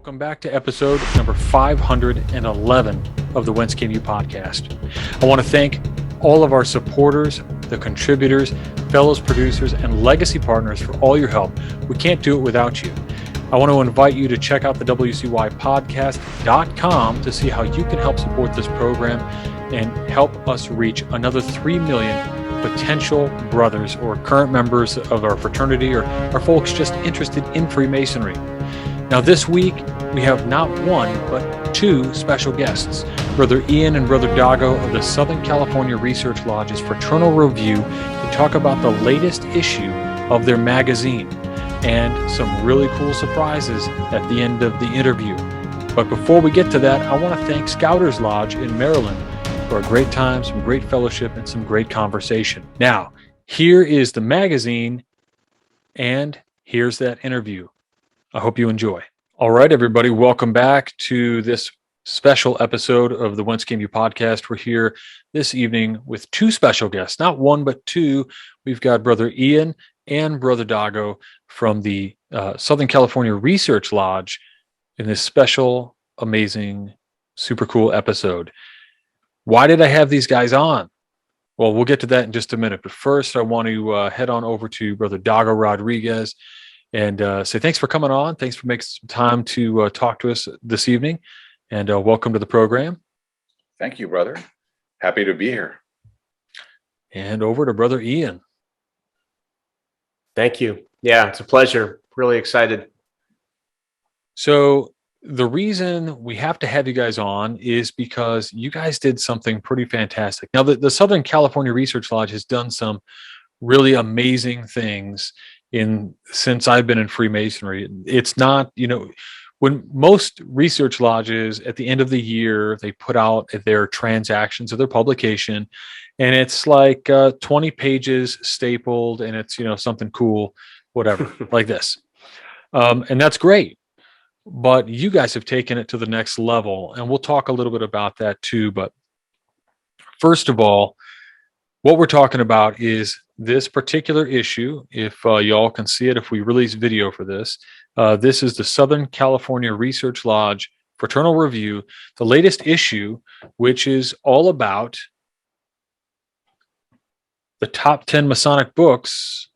Welcome back to episode number 511 of the Whence podcast. I want to thank all of our supporters, the contributors, fellows producers, and legacy partners for all your help. We can't do it without you. I want to invite you to check out the wcypodcast.com to see how you can help support this program and help us reach another 3 million potential brothers or current members of our fraternity or our folks just interested in Freemasonry. Now this week, we have not one, but two special guests, Brother Ian and Brother Dago of the Southern California Research Lodge's Fraternal Review, to talk about the latest issue of their magazine and some really cool surprises at the end of the interview. But before we get to that, I want to thank Scouters Lodge in Maryland for a great time, some great fellowship, and some great conversation. Now, here is the magazine, and here's that interview. I hope you enjoy. All right, everybody, welcome back to this special episode of the Whence podcast. We're here this evening with two special guests, not one, but two. We've got Brother Ian and Brother Dago from the Southern California Research Lodge in this special, amazing, super cool episode. Why did I have these guys on? Well, we'll get to that in just a minute. But first, I want to head on over to Brother Dago Rodriguez and say thanks for coming on. Thanks for making some time to talk to us this evening. And welcome to the program. Thank you, brother. Happy to be here. And over to Brother Ian. Thank you. Yeah, it's a pleasure. Really excited. So the reason we have to have you guys on is because you guys did something pretty fantastic. Now, the Southern California Research Lodge has done some really amazing things since I've been in Freemasonry. It's not, when most research lodges at the end of the year, they put out their transactions of their publication, and it's like 20 pages stapled, and it's, something cool, whatever, like this. And that's great. But you guys have taken it to the next level, and we'll talk a little bit about that too. But first of all, what we're talking about is this particular issue. If y'all can see it, if we release video for this, this is the Southern California Research Lodge Fraternal Review, the latest issue, which is all about the top 10 Masonic books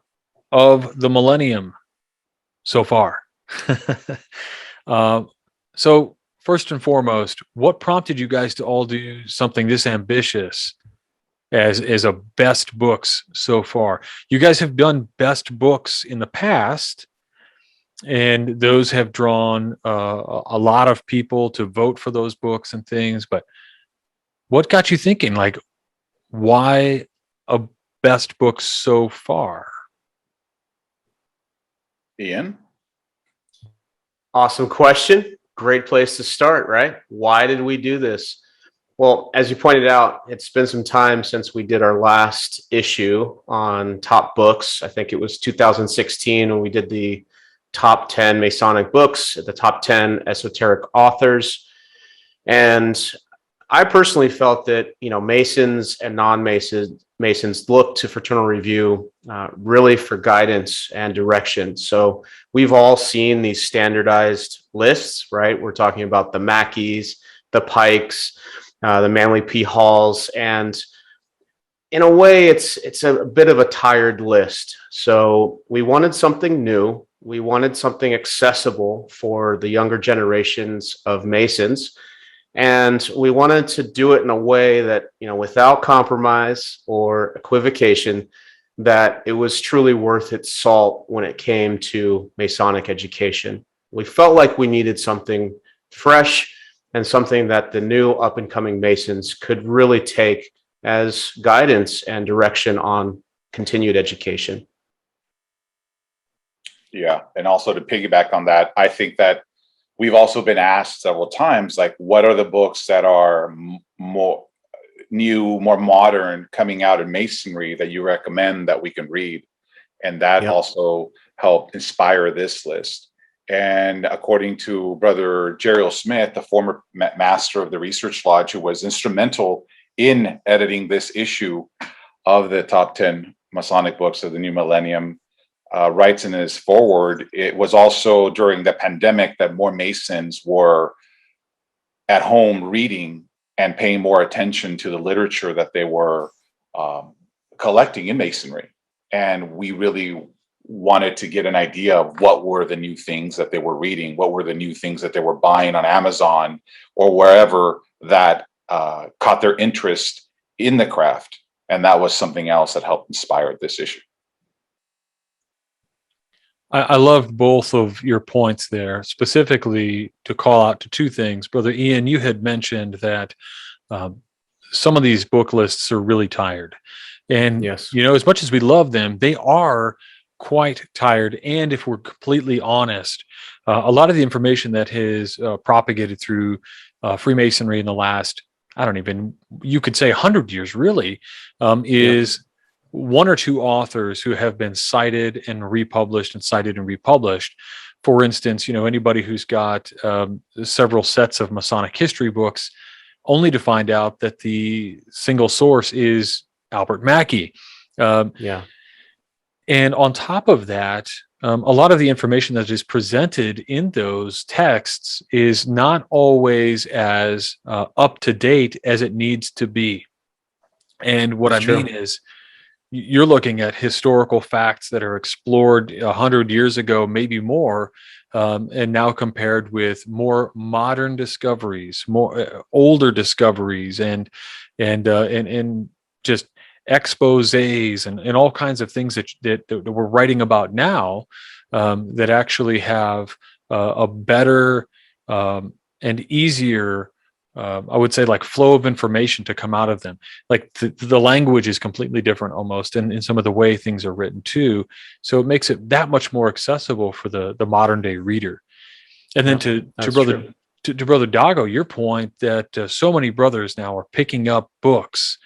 of the Millennium so far. So first and foremost, what prompted you guys to all do something this ambitious as a best books so far? You guys have done best books in the past, and those have drawn a lot of people to vote for those books and things. But what got you thinking, like, why a best book so far? Ian? Awesome question. Great place to start, right? Why did we do this? Well, as you pointed out, it's been some time since we did our last issue on top books. I think it was 2016 when we did the top 10 Masonic books, the top 10 esoteric authors. And I personally felt that, Masons and non-Masons look to Fraternal Review really for guidance and direction. So we've all seen these standardized lists, right? We're talking about the Mackeys, the Pikes, the Manly P. Halls, and in a way, it's a bit of a tired list. So we wanted something new. We wanted something accessible for the younger generations of Masons. And we wanted to do it in a way that, without compromise or equivocation, that it was truly worth its salt when it came to Masonic education. We felt like we needed something fresh and something that the new up-and-coming Masons could really take as guidance and direction on continued education. Yeah, and also to piggyback on that, I think that we've also been asked several times, like, what are the books that are more new, more modern, coming out in Masonry that you recommend that we can read? And that also helped inspire this list. And according to Brother Jeriel Smith, the former master of the Research Lodge, who was instrumental in editing this issue of the top 10 Masonic books of the new millennium, writes in his foreword, it was also during the pandemic that more Masons were at home reading and paying more attention to the literature that they were collecting in Masonry. And we really wanted to get an idea of what were the new things that they were reading, what were the new things that they were buying on Amazon or wherever that caught their interest in the craft. And that was something else that helped inspire this issue. I loved both of your points there, specifically to call out to two things. Brother Ian, you had mentioned that some of these book lists are really tired. And, Yes. as much as we love them, they are quite tired. And if we're completely honest, a lot of the information that has propagated through Freemasonry in the last, you could say 100 years really, is one or two authors who have been cited and republished and cited and republished. For instance, anybody who's got several sets of Masonic history books, only to find out that the single source is Albert Mackey. And on top of that, a lot of the information that is presented in those texts is not always as up to date as it needs to be. And what That's I mean true. is, you're looking at historical facts that are explored 100 years ago, maybe more, and now compared with more modern discoveries, more older discoveries, and just exposés and all kinds of things that we're writing about now, that actually have a better and easier, I would say, like, flow of information to come out of them. Like the language is completely different almost, and in some of the way things are written too. So it makes it that much more accessible for the modern day reader. And then to Brother Dago, your point that so many brothers now are picking up books.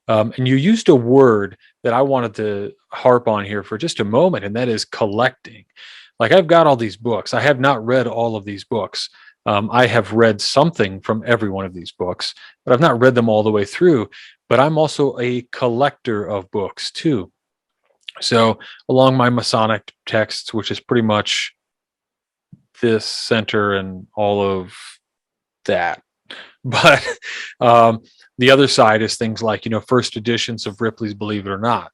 And you used a word that I wanted to harp on here for just a moment, and that is collecting. Like, I've got all these books. I have not read all of these books. I have read something from every one of these books, but I've not read them all the way through. But I'm also a collector of books too. So along my Masonic texts, which is pretty much this center and all of that. But the other side is things like, first editions of Ripley's Believe It or Not.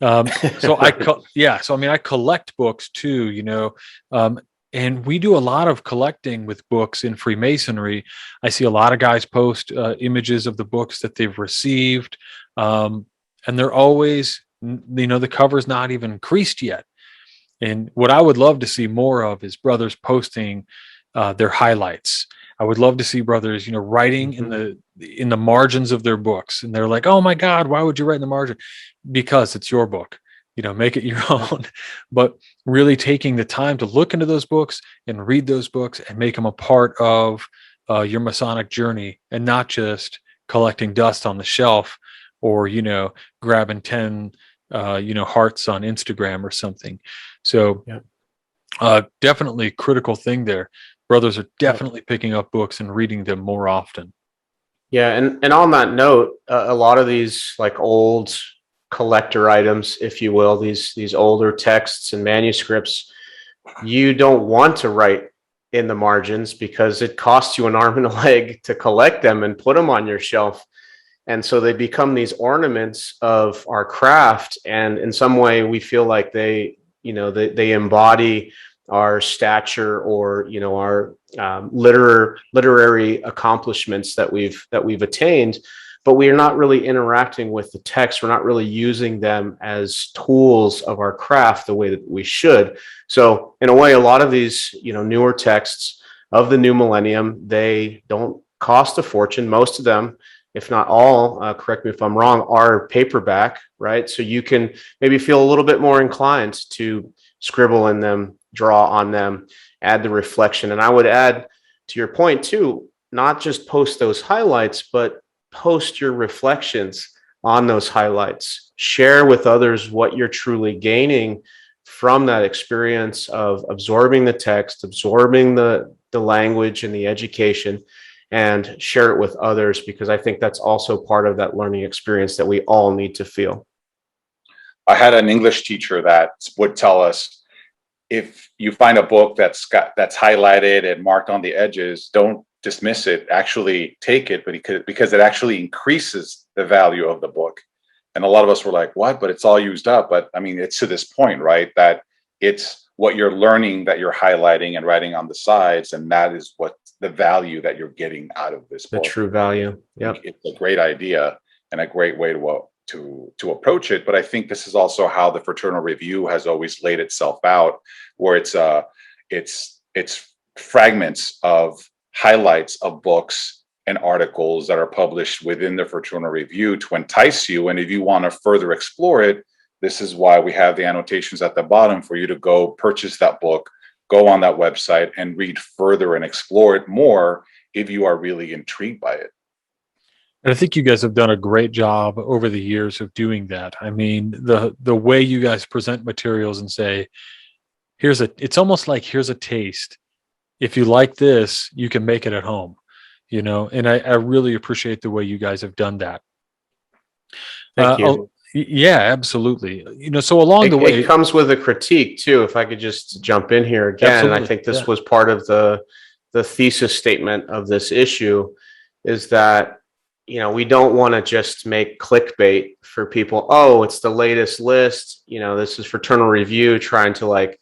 So I collect books too, and we do a lot of collecting with books in Freemasonry. I see a lot of guys post images of the books that they've received. And they're always, the cover's not even creased yet. And what I would love to see more of is brothers posting their highlights. I would love to see brothers, writing in the margins of their books. And they're like, oh my God, why would you write in the margin? Because it's your book. Make it your own. But really taking the time to look into those books and read those books and make them a part of your Masonic journey, and not just collecting dust on the shelf, or grabbing 10 hearts on Instagram or something. So definitely critical thing there. Brothers are definitely picking up books and reading them more often. Yeah, and on that note, a lot of these, like, old collector items, if you will, these older texts and manuscripts, you don't want to write in the margins because it costs you an arm and a leg to collect them and put them on your shelf. And so they become these ornaments of our craft, and in some way we feel like they embody our stature, or our literary accomplishments that we've attained. But we are not really interacting with the text. We're not really using them as tools of our craft the way that we should. So in a way, a lot of these, newer texts of the new millennium, they don't cost a fortune. Most of them, if not all, correct me if I'm wrong, are paperback, right? So you can maybe feel a little bit more inclined to scribble in them, draw on them, add the reflection. And I would add to your point too, not just post those highlights, but post your reflections on those highlights. Share with others what you're truly gaining from that experience of absorbing the text, absorbing the language and the education, and share it with others, because I think that's also part of that learning experience that we all need to feel. I had an English teacher that would tell us, if you find a book that's highlighted and marked on the edges, don't dismiss it. Actually take it, because it actually increases the value of the book. And a lot of us were like, what? But it's all used up. But I mean, it's to this point, right? That it's what you're learning that you're highlighting and writing on the sides, and that is what the value that you're getting out of this book. The true value. Yeah, it's a great idea and a great way to approach it. But I think this is also how the Fraternal Review has always laid itself out, where it's fragments of highlights of books and articles that are published within the Fraternal Review to entice you. And if you want to further explore it, this is why we have the annotations at the bottom for you to go purchase that book, go on that website and read further and explore it more if you are really intrigued by it. And I think you guys have done a great job over the years of doing that. I mean, the way you guys present materials and say, it's almost like, here's a taste. If you like this, you can make it at home, and I really appreciate the way you guys have done that. Thank you. Yeah, absolutely. So along the way, it comes with a critique too. If I could just jump in here again, absolutely. I think this was part of the thesis statement of this issue, is that we don't want to just make clickbait for people. Oh, it's the latest list. This is Fraternal Review trying to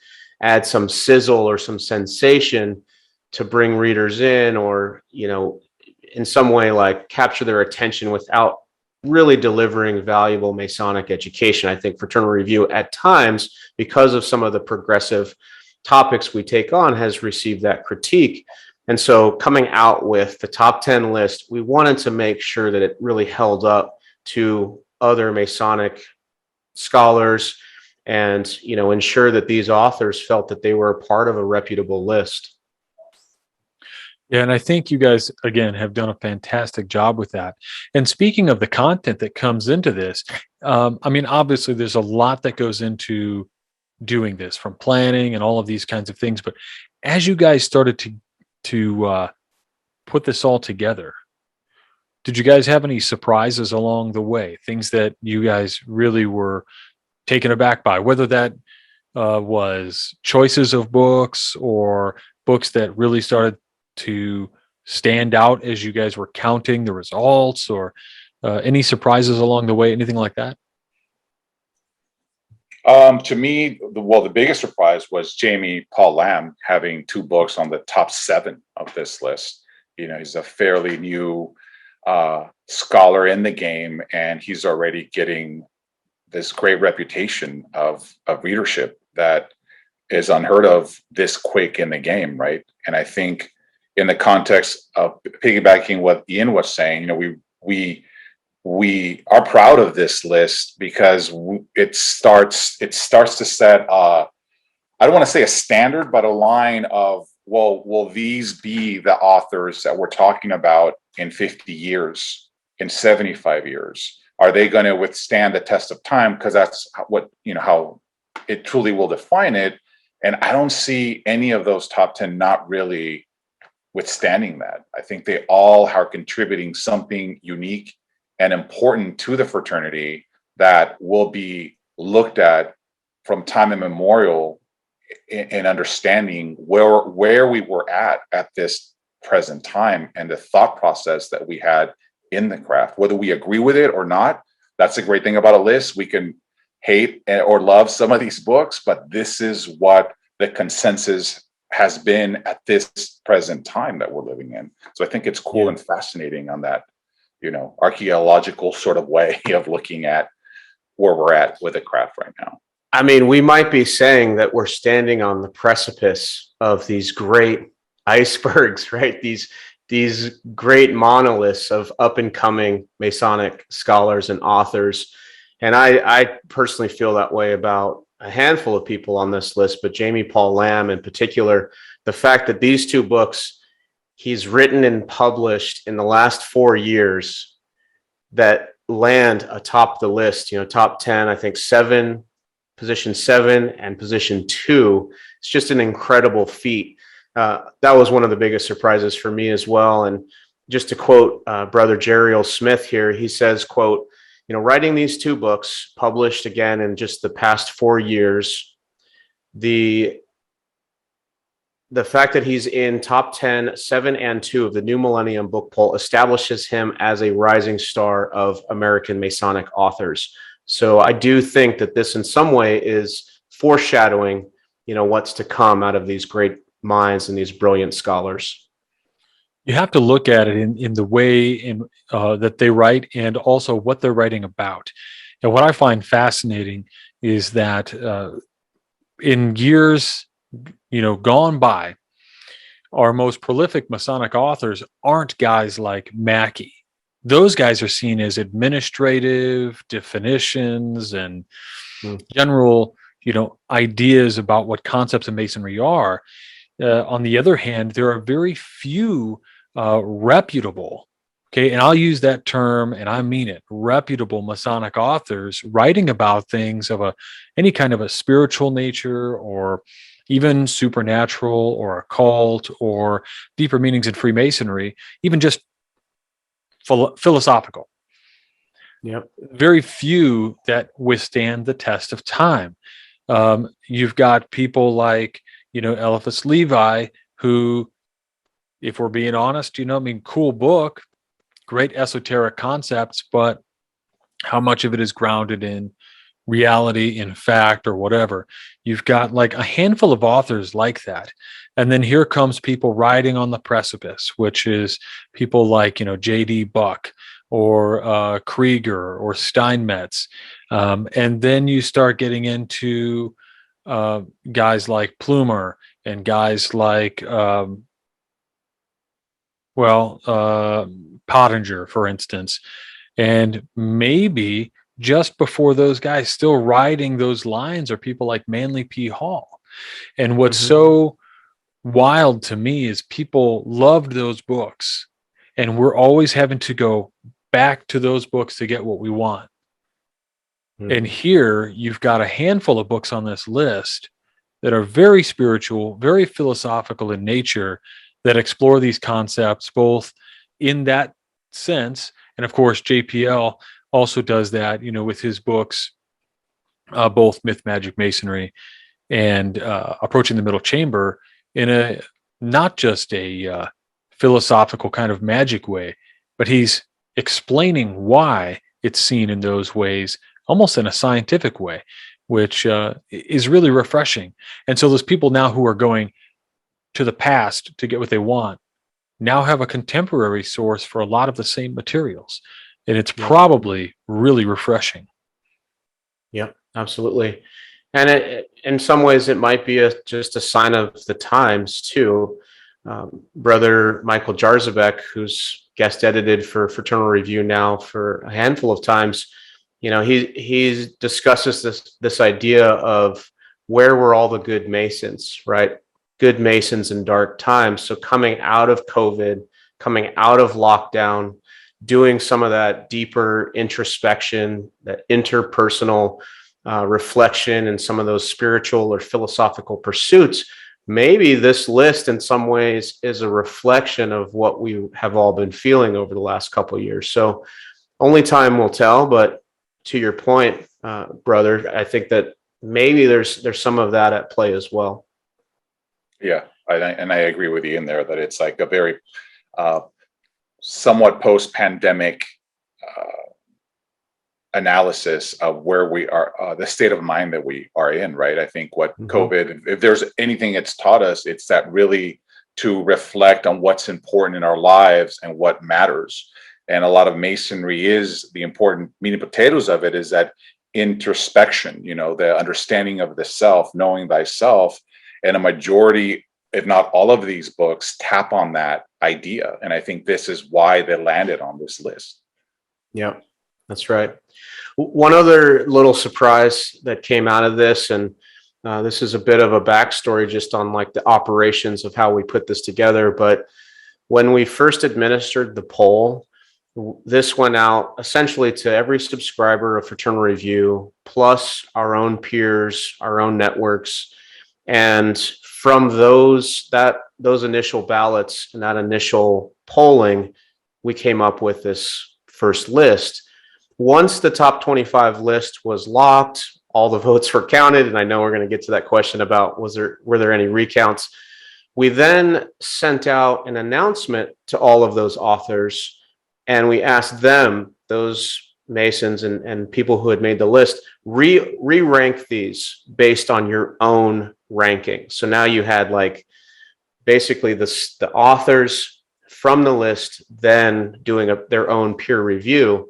add some sizzle or some sensation to bring readers in, or in some way capture their attention without really delivering valuable Masonic education. I think Fraternal Review at times, because of some of the progressive topics we take on, has received that critique. And so coming out with the top 10 list, we wanted to make sure that it really held up to other Masonic scholars, and ensure that these authors felt that they were a part of a reputable list. Yeah, and I think you guys, again, have done a fantastic job with that. And speaking of the content that comes into this, I mean, obviously, there's a lot that goes into doing this, from planning and all of these kinds of things. But as you guys started to put this all together, did you guys have any surprises along the way? Things that you guys really were taken aback by, whether that was choices of books or books that really started to stand out as you guys were counting the results, or any surprises along the way, anything like that? To me, the biggest surprise was Jamie Paul Lamb having 2 books on the top 7 of this list. He's a fairly new scholar in the game, and he's already getting this great reputation of readership that is unheard of this quick in the game, right? And I think, in the context of piggybacking what Ian was saying, we are proud of this list because it starts to set I don't want to say a standard, but a line of, well, will these be the authors that we're talking about in 50 years, in 75 years? Are they going to withstand the test of time? Because that's what, how it truly will define it. And I don't see any of those top 10 not really withstanding that. I think they all are contributing something unique and important to the fraternity that will be looked at from time immemorial in understanding where we were at this present time, and the thought process that we had in the craft. Whether we agree with it or not, that's the great thing about a list. We can hate or love some of these books, but this is what the consensus has been at this present time that we're living in. So I think it's cool and fascinating on that, archaeological sort of way of looking at where we're at with the craft right now. I mean, we might be saying that we're standing on the precipice of these great icebergs, right? These great monoliths of up and coming Masonic scholars and authors. And I personally feel that way about a handful of people on this list, but Jamie Paul Lamb in particular, the fact that these 2 books he's written and published in the last 4 years that land atop the list, top 10, I think position 7 and position 2. It's just an incredible feat. That was one of the biggest surprises for me as well. And just to quote Brother Jeriel Smith here, he says, quote, writing these two books published again in just the past 4 years, the fact that he's in top 10, 7 and 2 of the New Millennium book poll establishes him as a rising star of American Masonic authors. So I do think that this in some way is foreshadowing, what's to come out of these great minds and these brilliant scholars. You have to look at it in the way that they write, and also what they're writing about. And what I find fascinating is that in years gone by, our most prolific Masonic authors aren't guys like Mackey. Those guys are seen as administrative definitions and general, ideas about what concepts of Masonry are. On the other hand, there are very few reputable, okay, and I'll use that term and I mean it, reputable Masonic authors writing about things of any kind of a spiritual nature, or even supernatural or occult, or deeper meanings in Freemasonry, even just philosophical. Yep. Very few that withstand the test of time. You've got people like, Eliphas Levi, who, if we're being honest, cool book, great esoteric concepts, but how much of it is grounded in reality, in fact, or whatever? You've got like a handful of authors like that. And then here comes people riding on the precipice, which is people like, J.D. Buck or Krieger or Steinmetz. And then you start getting into guys like Plumer and guys like, Pottinger, for instance. And maybe just before those guys, still riding those lines, are people like Manly P. Hall. And what's so wild to me is people loved those books, and we're always having to go back to those books to get what we want. And here you've got a handful of books on this list that are very spiritual, very philosophical in nature, that explore these concepts both in that sense. And of course, JPL also does that, with his books, both Myth, Magic, Masonry, and Approaching the Middle Chamber, in a not just a philosophical kind of magic way, but he's explaining why it's seen in those ways, almost in a scientific way, which is really refreshing. And so those people now who are going to the past to get what they want now have a contemporary source for a lot of the same materials. And it's probably really refreshing. Yeah, absolutely. And in some ways, it might be just a sign of the times too. Brother Michael Jarzabek, who's guest edited for Fraternal Review now for a handful of times, he discusses this idea of where were all the good Masons, right? Good Masons in dark times. So coming out of COVID, coming out of lockdown, doing some of that deeper introspection, that interpersonal reflection, and some of those spiritual or philosophical pursuits. Maybe this list in some ways is a reflection of what we have all been feeling over the last couple of years. So only time will tell, but to your point, brother, I think that maybe there's some of that at play as well. Yeah, and I agree with you in there that it's like a very somewhat post-pandemic analysis of where we are, the state of mind that we are in, right? I think what COVID, if there's anything it's taught us, it's that really to reflect on what's important in our lives and what matters. And a lot of Masonry is the important meat and potatoes of it, is that introspection, the understanding of the self, knowing thyself. And a majority, if not all of these books, tap on that idea. And I think this is why they landed on this list. Yeah, that's right. One other little surprise that came out of this, and this is a bit of a backstory just on like the operations of how we put this together. But when we first administered the poll, this went out essentially to every subscriber of Fraternal Review, plus our own peers, our own networks. And from those initial ballots and that initial polling, we came up with this first list. once the top 25 list was locked, all the votes were counted, and I know we're going to get to that question about were there any recounts. We then sent out an announcement to all of those authors, and we asked them, those Masons and people who had made the list, re-rank these based on your own ranking. So now you had like basically the authors from the list then doing their own peer review,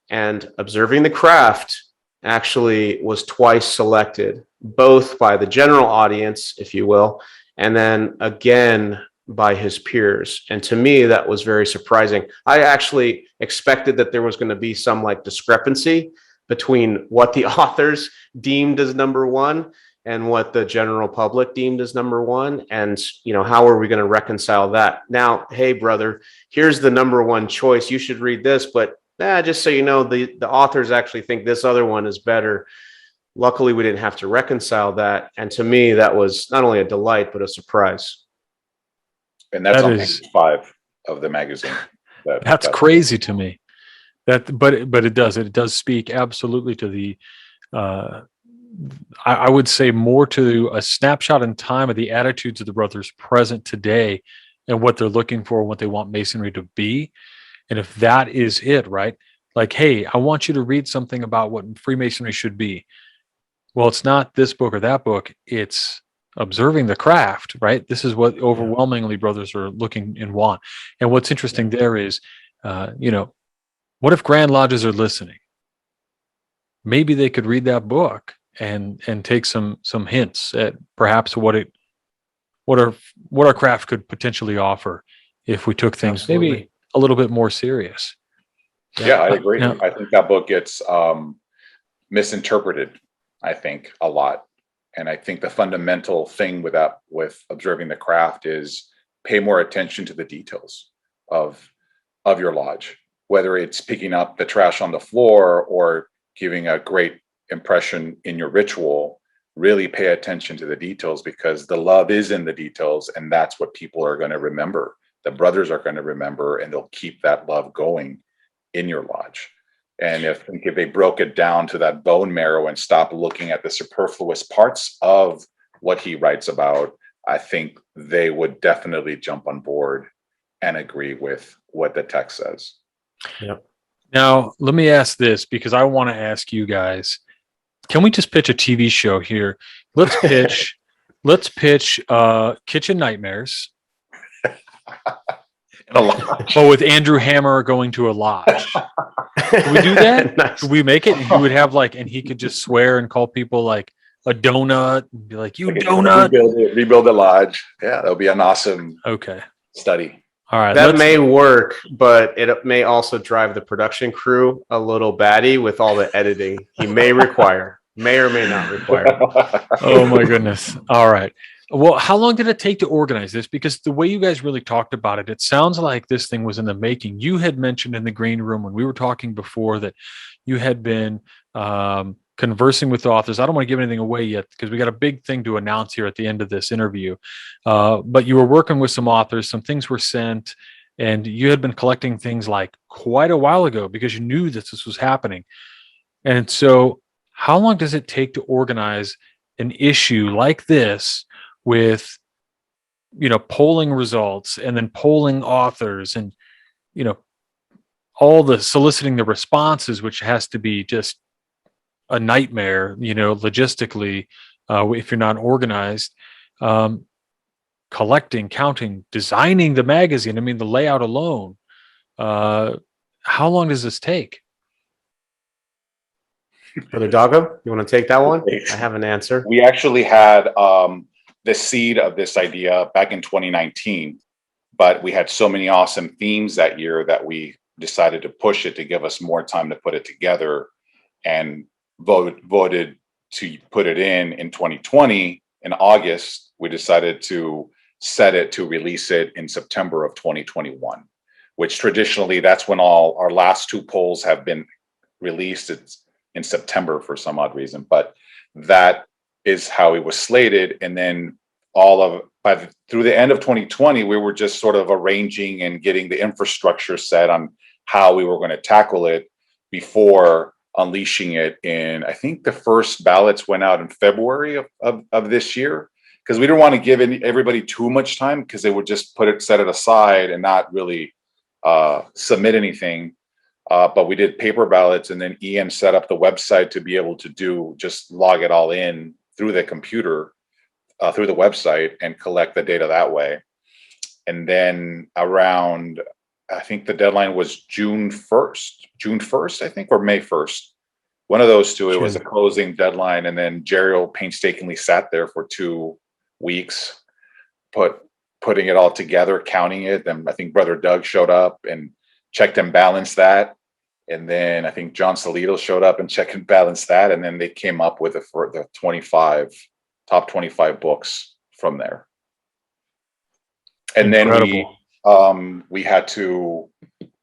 and Observing the Craft actually was twice selected, both by the general audience, if you will, and then again by his peers. And to me, that was very surprising. I actually expected that there was going to be some like discrepancy between what the authors deemed as number one and what the general public deemed as number one. And, you know, how are we going to reconcile that? Now, hey, brother, here's the number one choice. You should read this, but just so you know, the authors actually think this other one is better. Luckily, we didn't have to reconcile that. And to me, that was not only a delight, but a surprise. And that's on page 5 of the magazine. That's crazy to me. But it does speak absolutely to the, I would say more to a snapshot in time of the attitudes of the brothers present today and what they're looking for, what they want Masonry to be. And if that is it, right? Like, hey, I want you to read something about what Freemasonry should be. Well, it's not this book or that book. It's Observing the Craft, right? This is what overwhelmingly brothers are looking and want. And what's interesting there is, what if Grand Lodges are listening? Maybe they could read that book and take some hints at perhaps what our craft could potentially offer if we took things maybe a little bit more serious. Yeah, I agree. I think that book gets misinterpreted, I think, a lot. And I think the fundamental thing with Observing the Craft is pay more attention to the details of your lodge, whether it's picking up the trash on the floor or giving a great impression in your ritual. Really pay attention to the details, because the love is in the details, and that's what people are going to remember. The brothers are going to remember, and they'll keep that love going in your lodge. And if they broke it down to that bone marrow and stop looking at the superfluous parts of what he writes about, I think they would definitely jump on board and agree with what the text says. Yep. Now, let me ask this, because I want to ask you guys, can we just pitch a TV show here? Let's pitch Kitchen Nightmares. But with Andrew Hammer going to a lodge. Can we do that? Nice. Could we make it? He would have and he could just swear and call people like a donut and be like, you donut. Rebuild the lodge. Yeah, that'll be an awesome study. All right. That may work, but it may also drive the production crew a little batty with all the editing he may require, may or may not require. Oh my goodness. All right. Well, how long did it take to organize this? Because the way you guys really talked about it, it sounds like this thing was in the making. You had mentioned in the green room when we were talking before that you had been conversing with authors. I don't want to give anything away yet because we got a big thing to announce here at the end of this interview. But you were working with some authors, some things were sent, and you had been collecting things like quite a while ago because you knew that this was happening. And so how long does it take to organize an issue like this with, polling results and then polling authors and, all the soliciting the responses, which has to be just a nightmare, logistically, if you're not organized, collecting, counting, designing the magazine. I mean, the layout alone. How long does this take? Brother Dago, you want to take that one? I have an answer. We actually had the seed of this idea back in 2019, but we had so many awesome themes that year that we decided to push it to give us more time to put it together, and voted to put it in 2020. In August, we decided to set it to release it in September of 2021, which traditionally that's when all our last 2 polls have been released. It's in September for some odd reason, but that is how it was slated. And then through the end of 2020, we were just sort of arranging and getting the infrastructure set on how we were going to tackle it. before unleashing it in, I think the first ballots went out in February of this year, because we didn't want to give everybody too much time, because they would just set it aside and not really submit anything. But we did paper ballots, and then Ian set up the website to be able to just log it all in through the computer, through the website, and collect the data that way. And then around, I think the deadline was June 1st, I think, or May 1st. One of those two, it was a closing deadline. And then Jeriel painstakingly sat there for 2 weeks, putting it all together, counting it. Then I think Brother Doug showed up and checked and balanced that. And then I think John Salito showed up and checked and balanced that. And then they came up with the top 25 books from there. And Incredible. then we had to,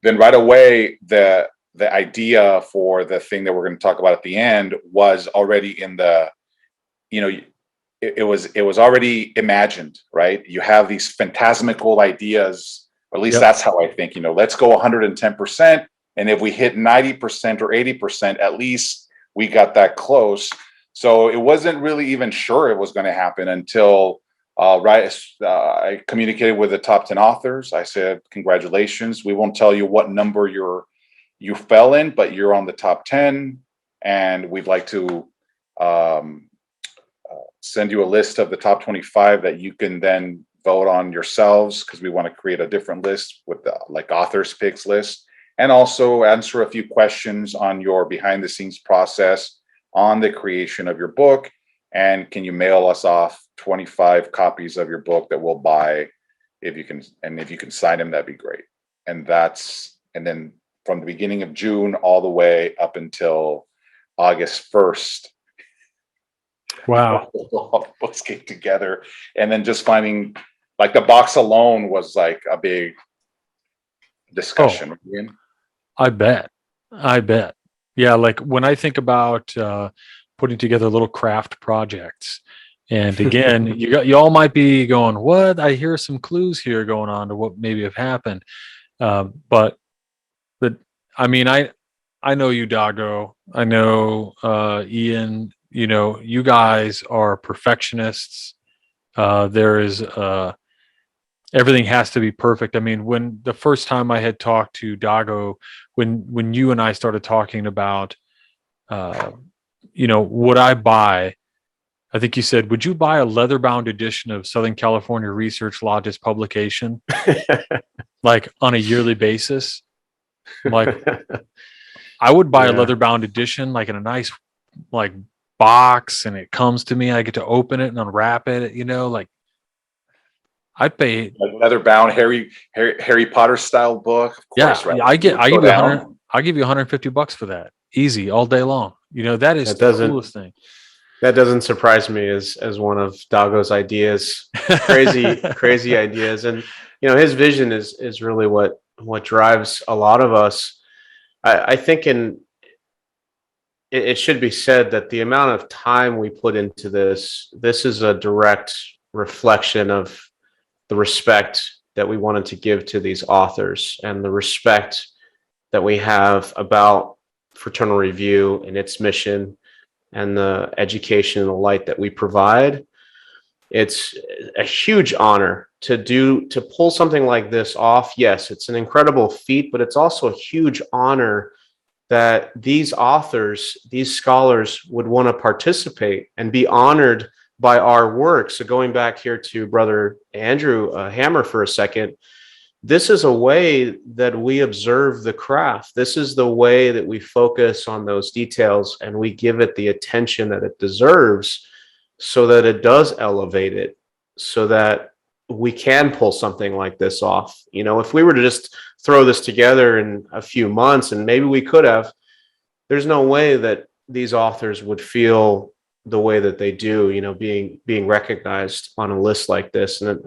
then right away, the idea for the thing that we're going to talk about at the end was already in the, it was already imagined, right? You have these phantasmical ideas, or at least that's how I think, let's go 110%. And if we hit 90% or 80%, at least we got that close. So it wasn't really even sure it was going to happen until I communicated with the top 10 authors. I said, congratulations. We won't tell you what number you fell in, but you're on the top 10. And we'd like to send you a list of the top 25 that you can then vote on yourselves, because we want to create a different list with the authors picks list, and also answer a few questions on your behind the scenes process on the creation of your book. And can you mail us off 25 copies of your book that we'll buy if you can sign them, that'd be great. And then from the beginning of June all the way up until August 1st. Wow. All the books came together. And then just finding, the box alone was a big discussion. Oh, I bet. Yeah, when I think about putting together little craft projects, and again, you all might be going, "What? I hear some clues here going on to what maybe have happened." But I know you, Dago. I know Ian. You guys are perfectionists. There is everything has to be perfect. I mean, when the first time I had talked to Dago, when you and I started talking about, would I buy? I think you said, would you buy a leather-bound edition of Southern California Research Lodge's publication, on a yearly basis? I'm like, I would buy a leather-bound edition, in a nice, box, and it comes to me. I get to open it and unwrap it. I'd pay leather-bound Harry Potter style book. Of course, right? I give you $150 for that, easy, all day long. That is the coolest thing. That doesn't surprise me as one of Dago's ideas. Crazy ideas, and his vision is really what drives a lot of us. I think it should be said that the amount of time we put into this is a direct reflection of the respect that we wanted to give to these authors, and the respect that we have about Fraternal Review and its mission, and the education and the light that we provide. It's a huge honor to pull something like this off. Yes, it's an incredible feat, but it's also a huge honor that these authors, these scholars would want to participate and be honored by our work. So going back here to Brother Andrew Hammer for a second, this is a way that we observe the craft. This is the way that we focus on those details, and we give it the attention that it deserves, so that it does elevate it, so that we can pull something like this off. If we were to just throw this together in a few months, and maybe we could have, there's no way that these authors would feel the way that they do, being recognized on a list like this. And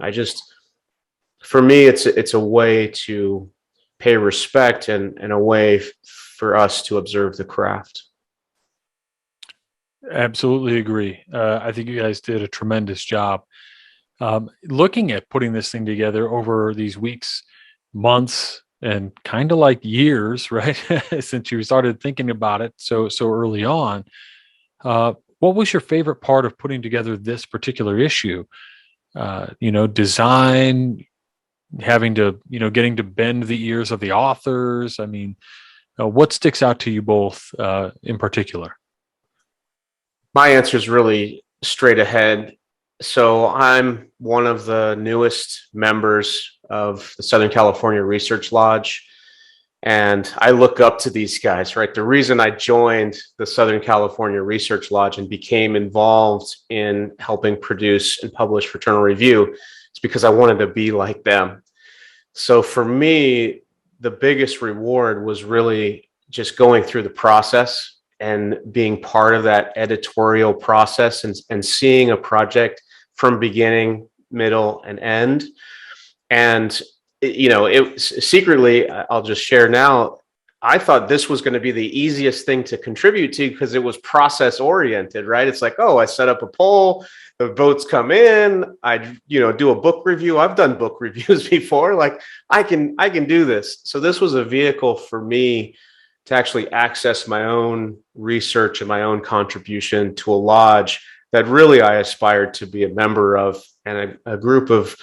for me, it's a way to pay respect and a way for us to observe the craft. Absolutely agree. I think you guys did a tremendous job. Looking at putting this thing together over these weeks, months, and kind of like years, right? Since you started thinking about it so early on. What was your favorite part of putting together this particular issue? Design, having to, getting to bend the ears of the authors. I mean, what sticks out to you both in particular? My answer is really straight ahead. So I'm one of the newest members of the Southern California Research Lodge. And I look up to these guys, right? The reason I joined the Southern California Research Lodge and became involved in helping produce and publish Fraternal Review is because I wanted to be like them. So for me, the biggest reward was really just going through the process and being part of that editorial process and seeing a project from beginning, middle, and end. And it secretly, I'll just share now, I thought this was going to be the easiest thing to contribute to because it was process oriented, right? It's like, oh, I set up a poll, the votes come in, I do a book review. I've done book reviews before. Like I can do this. So this was a vehicle for me to actually access my own research and my own contribution to a lodge that really I aspired to be a member of, and a group of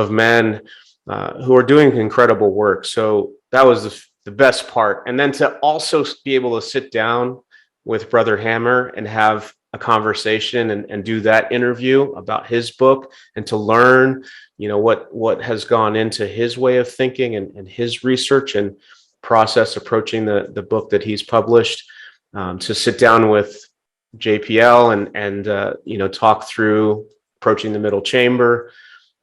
men who are doing incredible work. So that was the best part. And then to also be able to sit down with Brother Hammer and have a conversation and do that interview about his book, and to learn, what has gone into his way of thinking and his research and process approaching the book that he's published, to sit down with JPL and talk through approaching the middle chamber.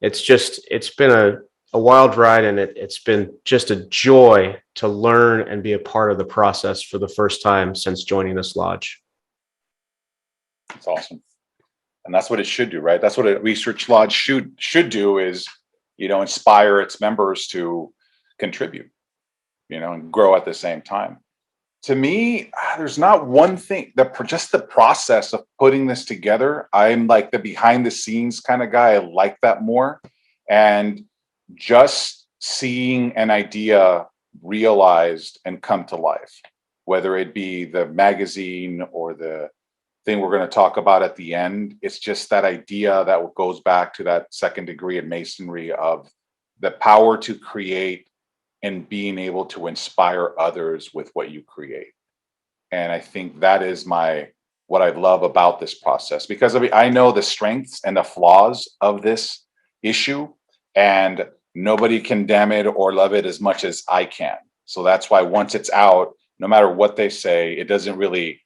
It's been a wild ride, and it's been just a joy to learn and be a part of the process for the first time since joining this lodge. It's awesome. And that's what it should do, right? That's what a research lodge should do, is, inspire its members to contribute, and grow at the same time. To me, there's not one thing, just the process of putting this together. I'm like the behind the scenes kind of guy. I like that more. And just seeing an idea realized and come to life, whether it be the magazine or the thing we're going to talk about at the end, it's just that idea that goes back to that second degree in Masonry of the power to create and being able to inspire others with what you create. And I think that is what I love about this process, because I know the strengths and the flaws of this issue, and nobody can damn it or love it as much as I can. So that's why once it's out, no matter what they say, it doesn't really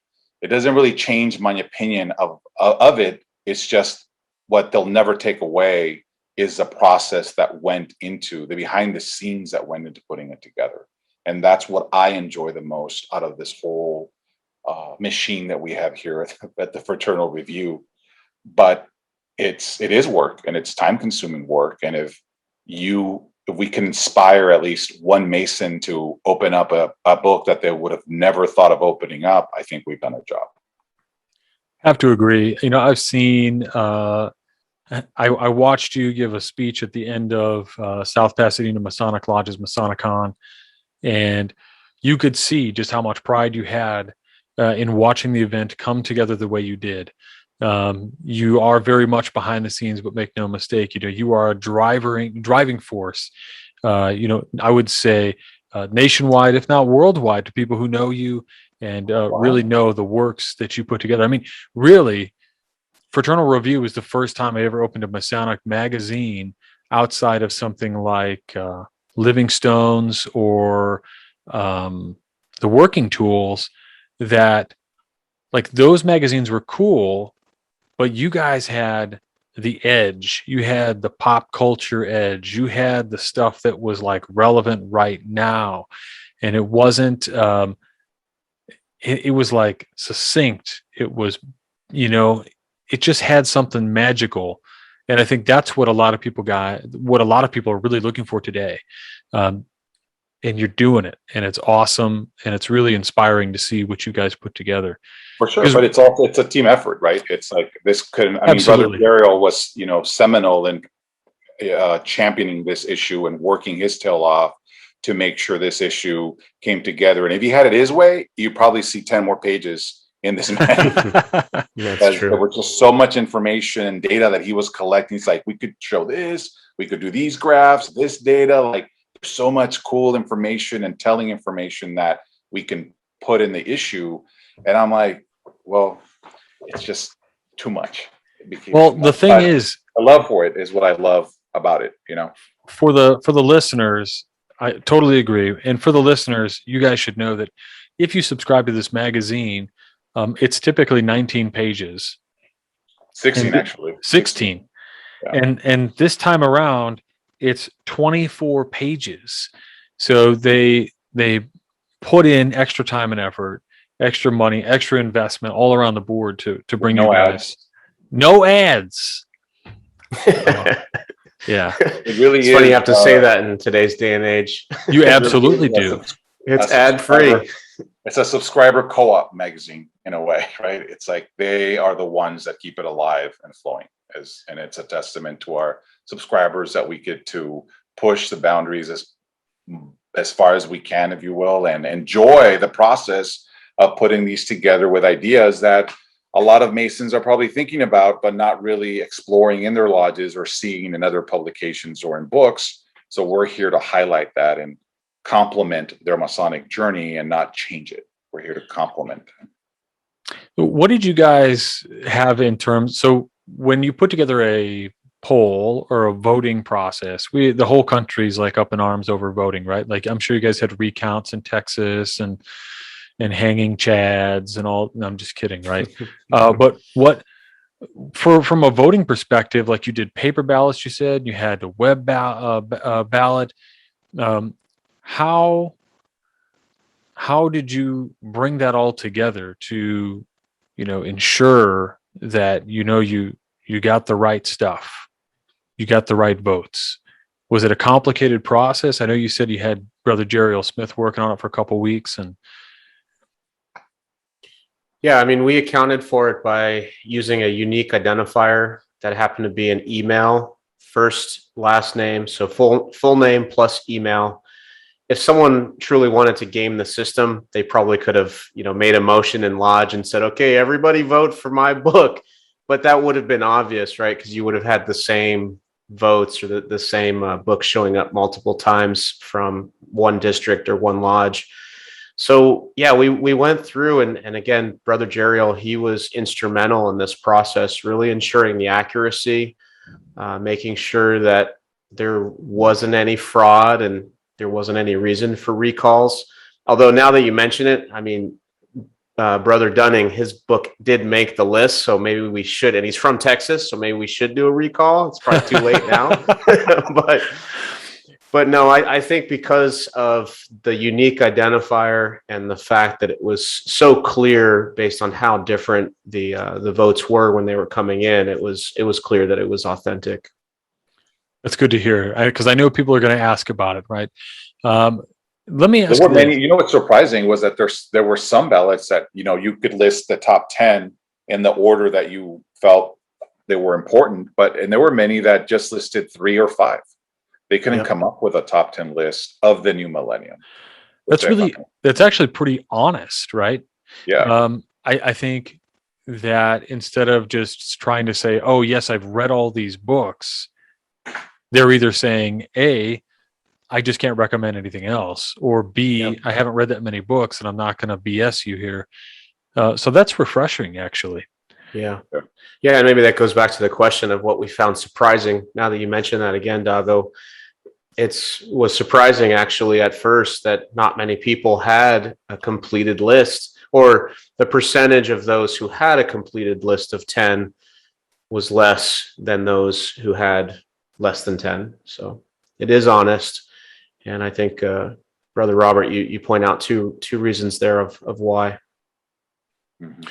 change my opinion of it. It's just what they'll never take away is the process that went into the behind the scenes that went into putting it together. And that's what I enjoy the most out of this whole machine that we have here at the Fraternal Review. But it is work, and it's time consuming work. And if we can inspire at least one Mason to open up a book that they would have never thought of opening up, I think we've done a job. I have to agree. I've seen, I watched you give a speech at the end of South Pasadena Masonic Lodge's Masonicon, and you could see just how much pride you had in watching the event come together the way you did. You are very much behind the scenes, but make no mistake, you are a driving force. I would say nationwide, if not worldwide, to people who know you and really know the works that you put together. I mean, really, Fraternal Review was the first time I ever opened a Masonic magazine outside of something like Living Stones or the Working Tools. That, like, those magazines were cool, but you guys had the edge. You had the pop culture edge. You had the stuff that was like relevant right now. And it wasn't, it was like succinct. It was, it just had something magical. And I think that's what a lot of people are really looking for today. And you're doing it, and it's awesome, and it's really inspiring to see what you guys put together. For sure, but it's a team effort, right? It's like this could. I mean, Brother Daryl was, seminal in championing this issue and working his tail off to make sure this issue came together. And if he had it his way, you probably see 10 more pages in this manual. That's true. There was just so much information and data that he was collecting. He's like, we could show this, we could do these graphs, this data, like there's so much cool information and telling information that we can put in the issue. And I'm like, well, it's just too much. Well, the thing is, the love for it is what I love about it, for the listeners, I totally agree. And for the listeners, you guys should know that if you subscribe to this magazine, it's typically 19 pages. 16, actually. 16. Yeah. And this time around, it's 24 pages. So they put in extra time and effort, extra money, extra investment all around the board to bring you guys. Ads. No ads. Yeah. It really it's is. Funny you have to say that in today's day and age. You absolutely do. It's ad free. It's a subscriber co-op magazine in a way, right? It's like they are the ones that keep it alive and flowing, and it's a testament to our subscribers that we get to push the boundaries as far as we can, if you will, and enjoy the process of putting these together with ideas that a lot of Masons are probably thinking about, but not really exploring in their lodges or seeing in other publications or in books. So we're here to highlight that and complement their Masonic journey and not change it. We're here to complement. What did you guys have in terms? So when you put together a poll or a voting process, the whole country's like up in arms over voting, right? Like I'm sure you guys had recounts in Texas and hanging chads and all. No, I'm just kidding, right? But what from a voting perspective, like you did paper ballots, you said you had a web ballot. How did you bring that all together to, ensure that you got the right stuff, you got the right votes? Was it a complicated process? I know you said you had Brother Jerry Smith working on it for a couple of weeks, and yeah, I mean, we accounted for it by using a unique identifier that happened to be an email, first, last name, so full name plus email. If someone truly wanted to game the system, they probably could have, made a motion in lodge and said, okay, everybody vote for my book. But that would have been obvious, right? Because you would have had the same votes or the same book showing up multiple times from one district or one lodge. So yeah, we went through and again, Brother Jeriel, he was instrumental in this process, really ensuring the accuracy, making sure that there wasn't any fraud and there wasn't any reason for recalls. Although now that you mention it, I mean, Brother Dunning, his book did make the list, so maybe we should, and he's from Texas, so maybe we should do a recall. It's probably too late now. But no, I think because of the unique identifier and the fact that it was so clear based on how different the votes were when they were coming in, it was clear that it was authentic. That's good to hear, because I know people are going to ask about it, right? Let me ask. There were many. What's surprising was that there were some ballots that you could list the top 10 in the order that you felt they were important, and there were many that just listed 3 or 5. They couldn't come up with a top 10 list of the new millennium. That's actually pretty honest, right? Yeah. I think that instead of just trying to say, oh, yes, I've read all these books, they're either saying, A, I just can't recommend anything else, or B, I haven't read that many books and I'm not going to BS you here. So that's refreshing, actually. Yeah. And maybe that goes back to the question of what we found surprising. Now that you mention that again, Dago, was surprising actually at first that not many people had a completed list, or the percentage of those who had a completed list of 10 was less than those who had less than 10. So it is honest. And I think, Brother Robert, you point out two reasons there of why. Mm-hmm.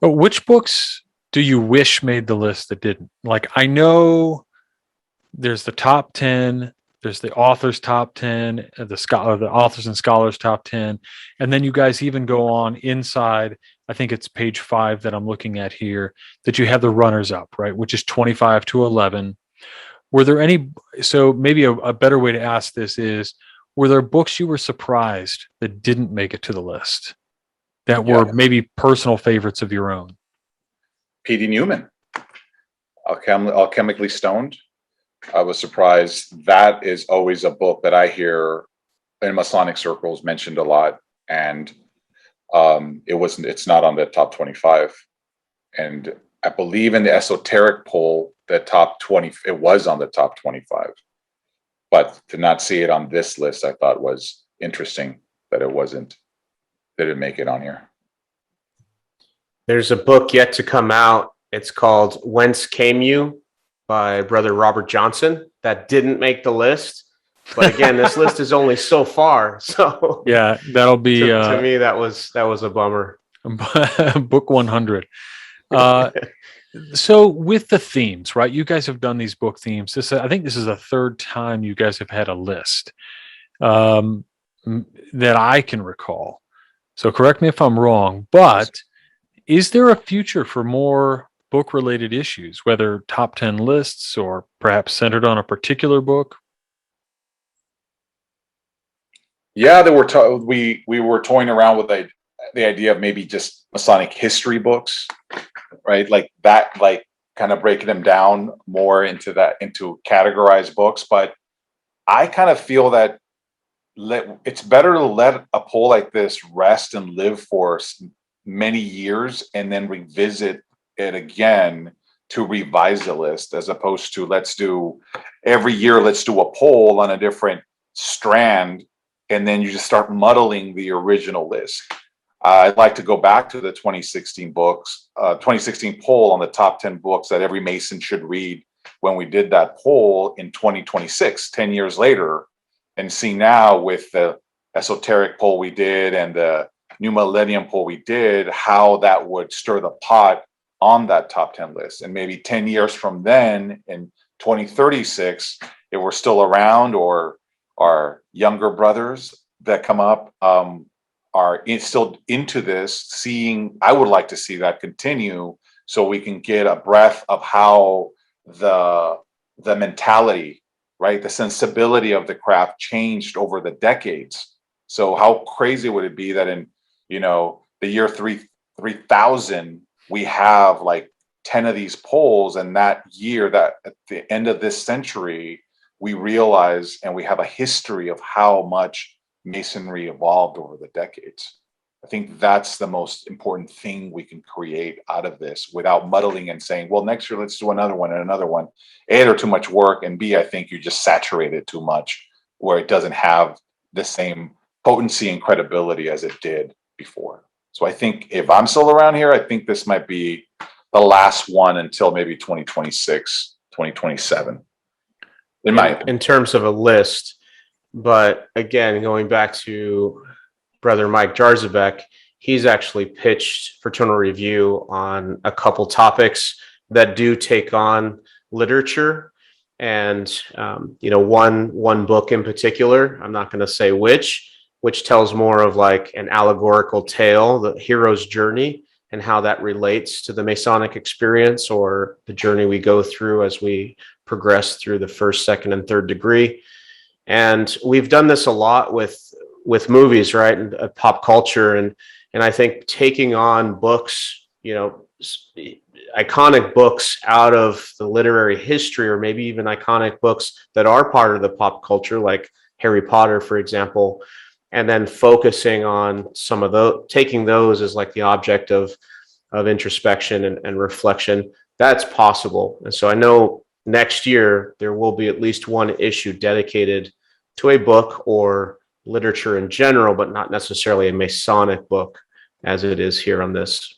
But which books do you wish made the list that didn't? Like, I know there's the top 10, there's the author's top 10, the authors and scholars top 10. And then you guys even go on inside, I think it's page 5 that I'm looking at here, that you have the runners up, right? Which is 25 to 11. Were there any, so maybe a better way to ask this is, were there books you were surprised that didn't make it to the list that Yeah. were maybe personal favorites of your own? P.D. Newman, Alchemically Stoned. I was surprised. That is always a book that I hear in Masonic circles mentioned a lot, and it's not on the top 25. And I believe in the esoteric poll, the top 20, it was on the top 25. But to not see it on this list, I thought was interesting that it didn't make it on here. There's a book yet to come out. It's called Whence Came You by Brother Robert Johnson. That didn't make the list. But again, this list is only so far. So Yeah, that'll be to me, that was a bummer. book 100. So with the themes, right? You guys have done these book themes. I think this is the third time you guys have had a list that I can recall. So correct me if I'm wrong, but is there a future for more book-related issues, whether top 10 lists or perhaps centered on a particular book? Yeah, we were toying around with the idea of maybe just Masonic history books, right? Like that, like kind of breaking them down more into categorized books. But I kind of feel that it's better to let a poll like this rest and live for many years and then revisit it again to revise the list, as opposed to every year let's do a poll on a different strand, and then you just start muddling the original list. I'd like to go back to the 2016 poll on the top 10 books that every Mason should read when we did that poll in 2026, 10 years later, and see now with the esoteric poll we did and the new Millennium poll we did, how that would stir the pot on that top 10 list. And maybe 10 years from then, in 2036, if we're still around, or our younger brothers that come up are still into this, I would like to see that continue, so we can get a breath of how the mentality, right, the sensibility of the craft changed over the decades. So how crazy would it be that in the year 3000 we have like 10 of these polls, and that year, that at the end of this century, we realize and we have a history of how much Masonry evolved over the decades. I think that's the most important thing we can create out of this, without muddling and saying, well, next year let's do another one and another one. A, they're too much work, and B, I think you just saturate it too much, where it doesn't have the same potency and credibility as it did before. So I think if I'm still around here, I think this might be the last one until maybe 2026, 2027. In terms of a list. But again, going back to Brother Mike Jarzabek, he's actually pitched Fraternal Review on a couple topics that do take on literature. And, one book in particular, I'm not going to say which tells more of like an allegorical tale, the hero's journey, and how that relates to the Masonic experience, or the journey we go through as we progress through the first, second, and third degree. And we've done this a lot with movies, right, and pop culture, and I think taking on books, iconic books out of the literary history, or maybe even iconic books that are part of the pop culture, like Harry Potter, for example, and then focusing on some of those, taking those as like the object of introspection and reflection. That's possible. And so I know next year there will be at least one issue dedicated to a book or literature in general, but not necessarily a Masonic book as it is here on this.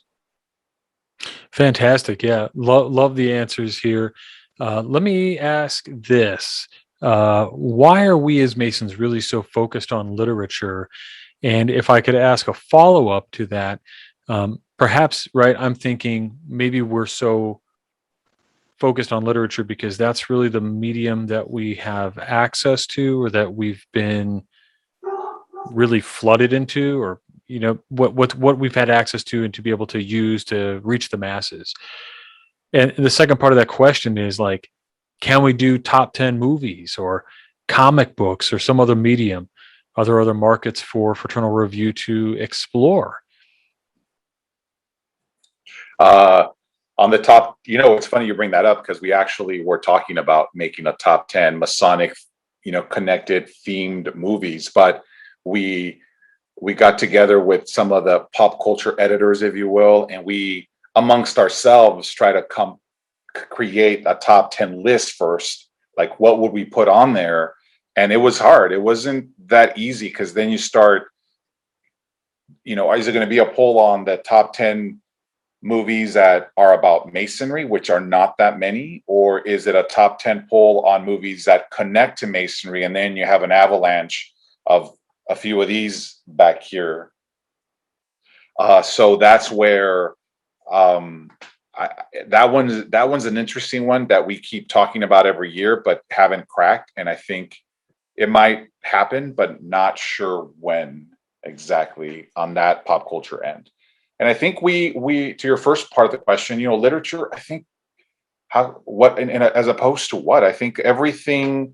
Fantastic. Yeah. Love the answers here. Let me ask this. Why are we as Masons really so focused on literature? And if I could ask a follow-up to that, perhaps, right, I'm thinking maybe we're so focused on literature because that's really the medium that we have access to, or that we've been really flooded into, or what we've had access to and to be able to use to reach the masses. And the second part of that question is like, can we do top 10 movies or comic books or some other medium? Are there other markets for Fraternal Review to explore? On the top, it's funny you bring that up, because we actually were talking about making a top 10 Masonic, connected themed movies, but we got together with some of the pop culture editors, if you will, and we amongst ourselves try to create a top 10 list first. Like, what would we put on there? And it was hard. It wasn't that easy, because then you start, is it going to be a poll on the top 10 movies that are about Masonry, which are not that many, or is it a top 10 poll on movies that connect to Masonry? And then you have an avalanche of a few of these back here. So that's where that one's an interesting one that we keep talking about every year, but haven't cracked. And I think it might happen, but not sure when exactly on that pop culture end. And I think we to your first part of the question, literature, I think as opposed to what, I think everything,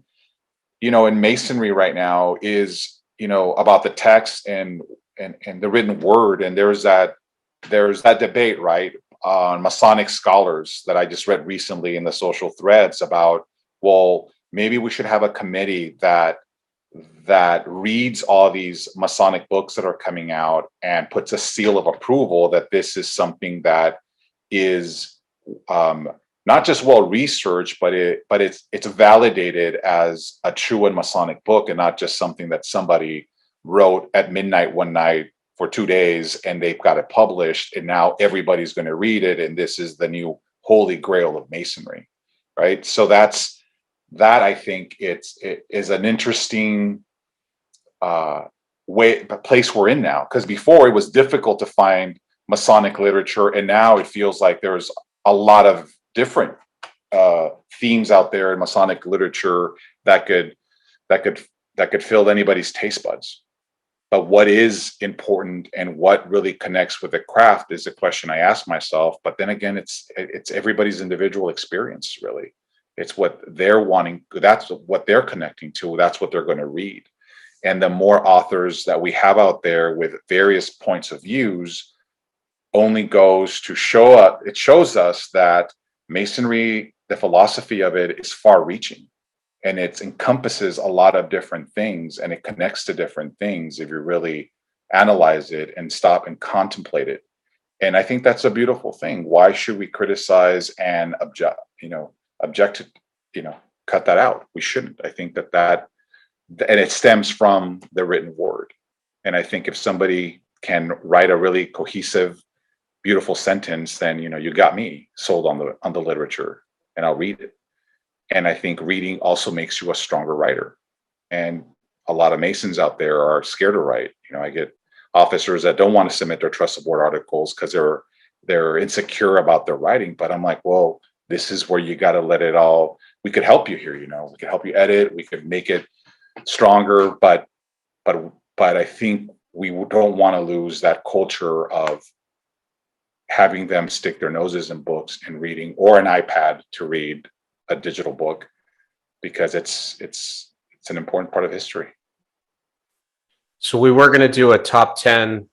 in Masonry right now is, about the text and the written word. And there's that debate, right, on Masonic scholars that I just read recently in the social threads about, well, maybe we should have a committee that reads all these Masonic books that are coming out and puts a seal of approval that this is something that is not just well researched, but it's validated as a true and Masonic book, and not just something that somebody wrote at midnight one night for 2 days and they've got it published and now everybody's going to read it and this is the new holy grail of Masonry, right? So that I think it is an interesting place we're in now, because before it was difficult to find Masonic literature, and now it feels like there's a lot of different themes out there in Masonic literature that could fill anybody's taste buds. But what is important and what really connects with the craft is a question I ask myself. But then again, it's everybody's individual experience, really. It's what they're wanting. That's what they're connecting to. That's what they're going to read. And the more authors that we have out there with various points of views only goes to show up. It shows us that Masonry, the philosophy of it, is far reaching. And it encompasses a lot of different things, and it connects to different things if you really analyze it and stop and contemplate it. And I think that's a beautiful thing. Why should we criticize and object to, cut that out? We shouldn't. I think that and it stems from the written word. And I think if somebody can write a really cohesive, beautiful sentence, then, you got me sold on the literature, and I'll read it. And I think reading also makes you a stronger writer. And a lot of Masons out there are scared to write. I get officers that don't want to submit their trusted board articles because they're insecure about their writing. But I'm like, well, this is where you got to let it all. We could help you here. We could help you edit. We could make it stronger. But I think we don't want to lose that culture of having them stick their noses in books and reading, or an iPad to read a digital book, because it's an important part of history. So we were going to do a top 10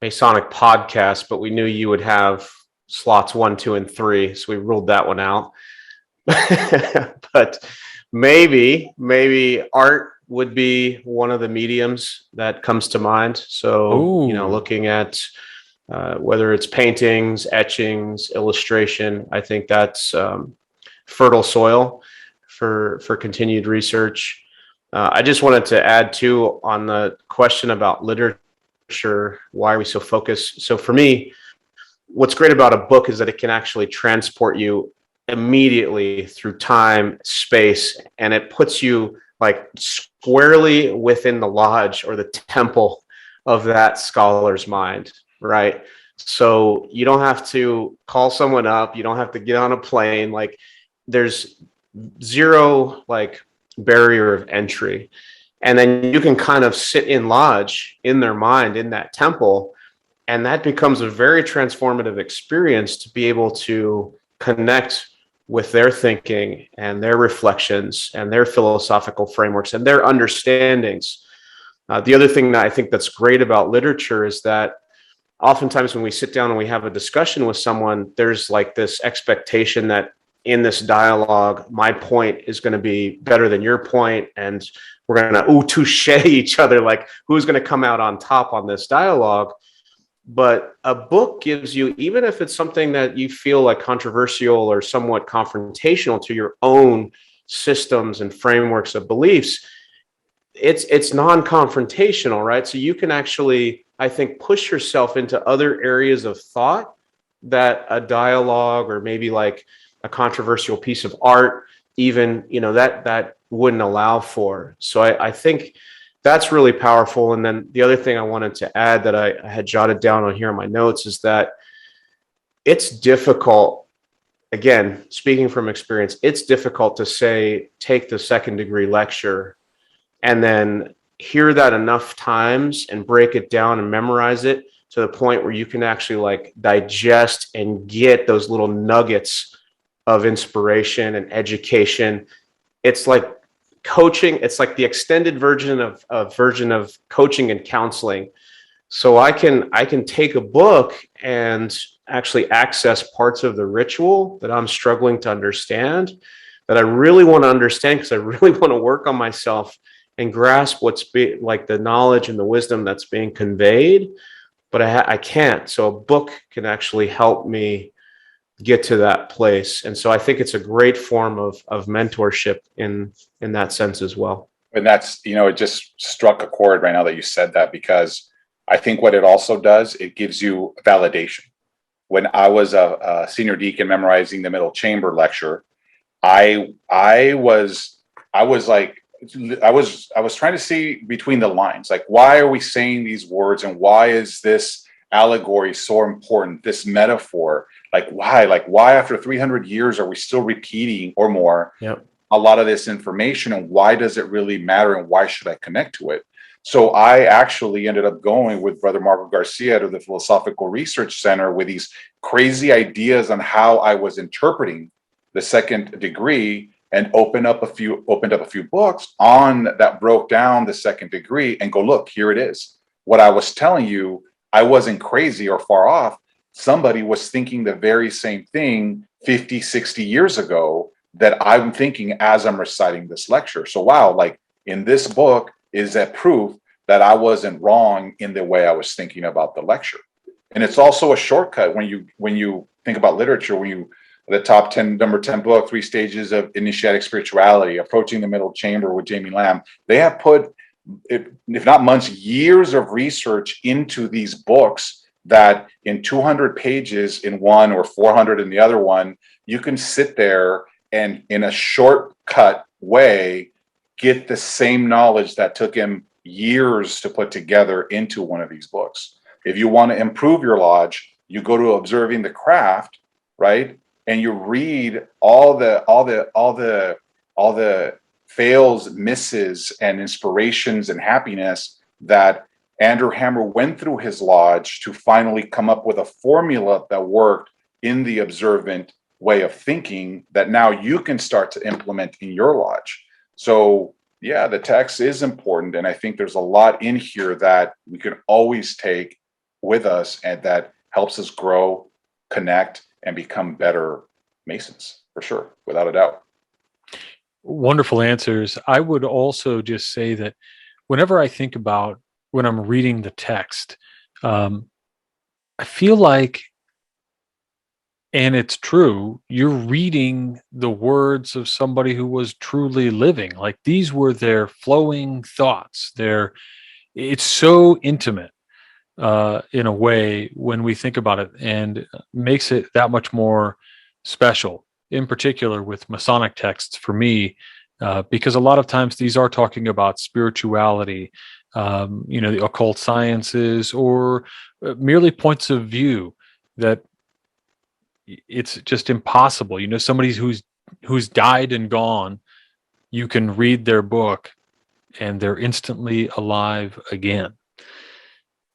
Masonic podcast, but we knew you would have slots 1, 2, and 3. So we ruled that one out. But maybe art would be one of the mediums that comes to mind. So, looking at whether it's paintings, etchings, illustration, I think that's fertile soil for continued research. I just wanted to add too on the question about literature, why are we so focused? So for me, what's great about a book is that it can actually transport you immediately through time, space, and it puts you like squarely within the lodge or the temple of that scholar's mind, right? So you don't have to call someone up, you don't have to get on a plane, like there's zero like barrier of entry. And then you can kind of sit in lodge in their mind, in that temple. And that becomes a very transformative experience to be able to connect with their thinking and their reflections and their philosophical frameworks and their understandings. The other thing that I think that's great about literature is that oftentimes when we sit down and we have a discussion with someone, there's like this expectation that in this dialogue, my point is going to be better than your point, and we're going to touche each other, like who's going to come out on top on this dialogue. But a book gives you, even if it's something that you feel like controversial or somewhat confrontational to your own systems and frameworks of beliefs, it's non-confrontational, right? So you can actually, I think, push yourself into other areas of thought that a dialogue or maybe like a controversial piece of art, even, that wouldn't allow for. So I think that's really powerful. And then the other thing I wanted to add that I had jotted down on here in my notes is that it's difficult, again, speaking from experience, it's difficult to say, take the second degree lecture and then hear that enough times and break it down and memorize it to the point where you can actually like digest and get those little nuggets of inspiration and education. It's like coaching. It's like the extended version of coaching and counseling. So I can take a book and actually access parts of the ritual that I'm struggling to understand, that I really want to understand because I really want to work on myself and grasp like the knowledge and the wisdom that's being conveyed, but I can't. So a book can actually help me get to that place. And so I think it's a great form of mentorship in that sense as well. And that's, it just struck a chord right now that you said that, because I think what it also does, it gives you validation. When I was a senior deacon memorizing the middle chamber lecture, I was trying to see between the lines, like, why are we saying these words and why is this allegory so important, this metaphor? Why after 300 years are we still repeating or more a lot of this information, and why does it really matter, and why should I connect to it? So I actually ended up going with Brother Marco Garcia to the Philosophical Research Center with these crazy ideas on how I was interpreting the second degree, and opened up a few books on that broke down the second degree, and go, look, here it is. What I was telling you, I wasn't crazy or far off. Somebody was thinking the very same thing 50, 60 years ago that I'm thinking as I'm reciting this lecture. So wow, like in this book is that proof that I wasn't wrong in the way I was thinking about the lecture. And it's also a shortcut when you think about literature, the number 10 book, 3 Stages of Initiatic Spirituality, Approaching the Middle Chamber with Jamie Lamb. They have put, if not months, years of research into these books, that in 200 pages in one or 400 in the other one, you can sit there and in a shortcut way get the same knowledge that took him years to put together into one of these books. If you want to improve your lodge, you go to Observing the Craft, right? And you read all the fails, misses, and inspirations and happiness that Andrew Hammer went through his lodge to finally come up with a formula that worked in the observant way of thinking that now you can start to implement in your lodge. So yeah, the text is important. And I think there's a lot in here that we can always take with us and that helps us grow, connect, and become better Masons, for sure, without a doubt. Wonderful answers. I would also just say that whenever I think about when I'm reading the text, I feel like, and it's true, you're reading the words of somebody who was truly living. Like these were their flowing thoughts. It's so intimate in a way when we think about it, and makes it that much more special, in particular with Masonic texts for me, because a lot of times these are talking about spirituality, the occult sciences, or merely points of view that it's just impossible. Somebody who's died and gone, you can read their book and they're instantly alive again.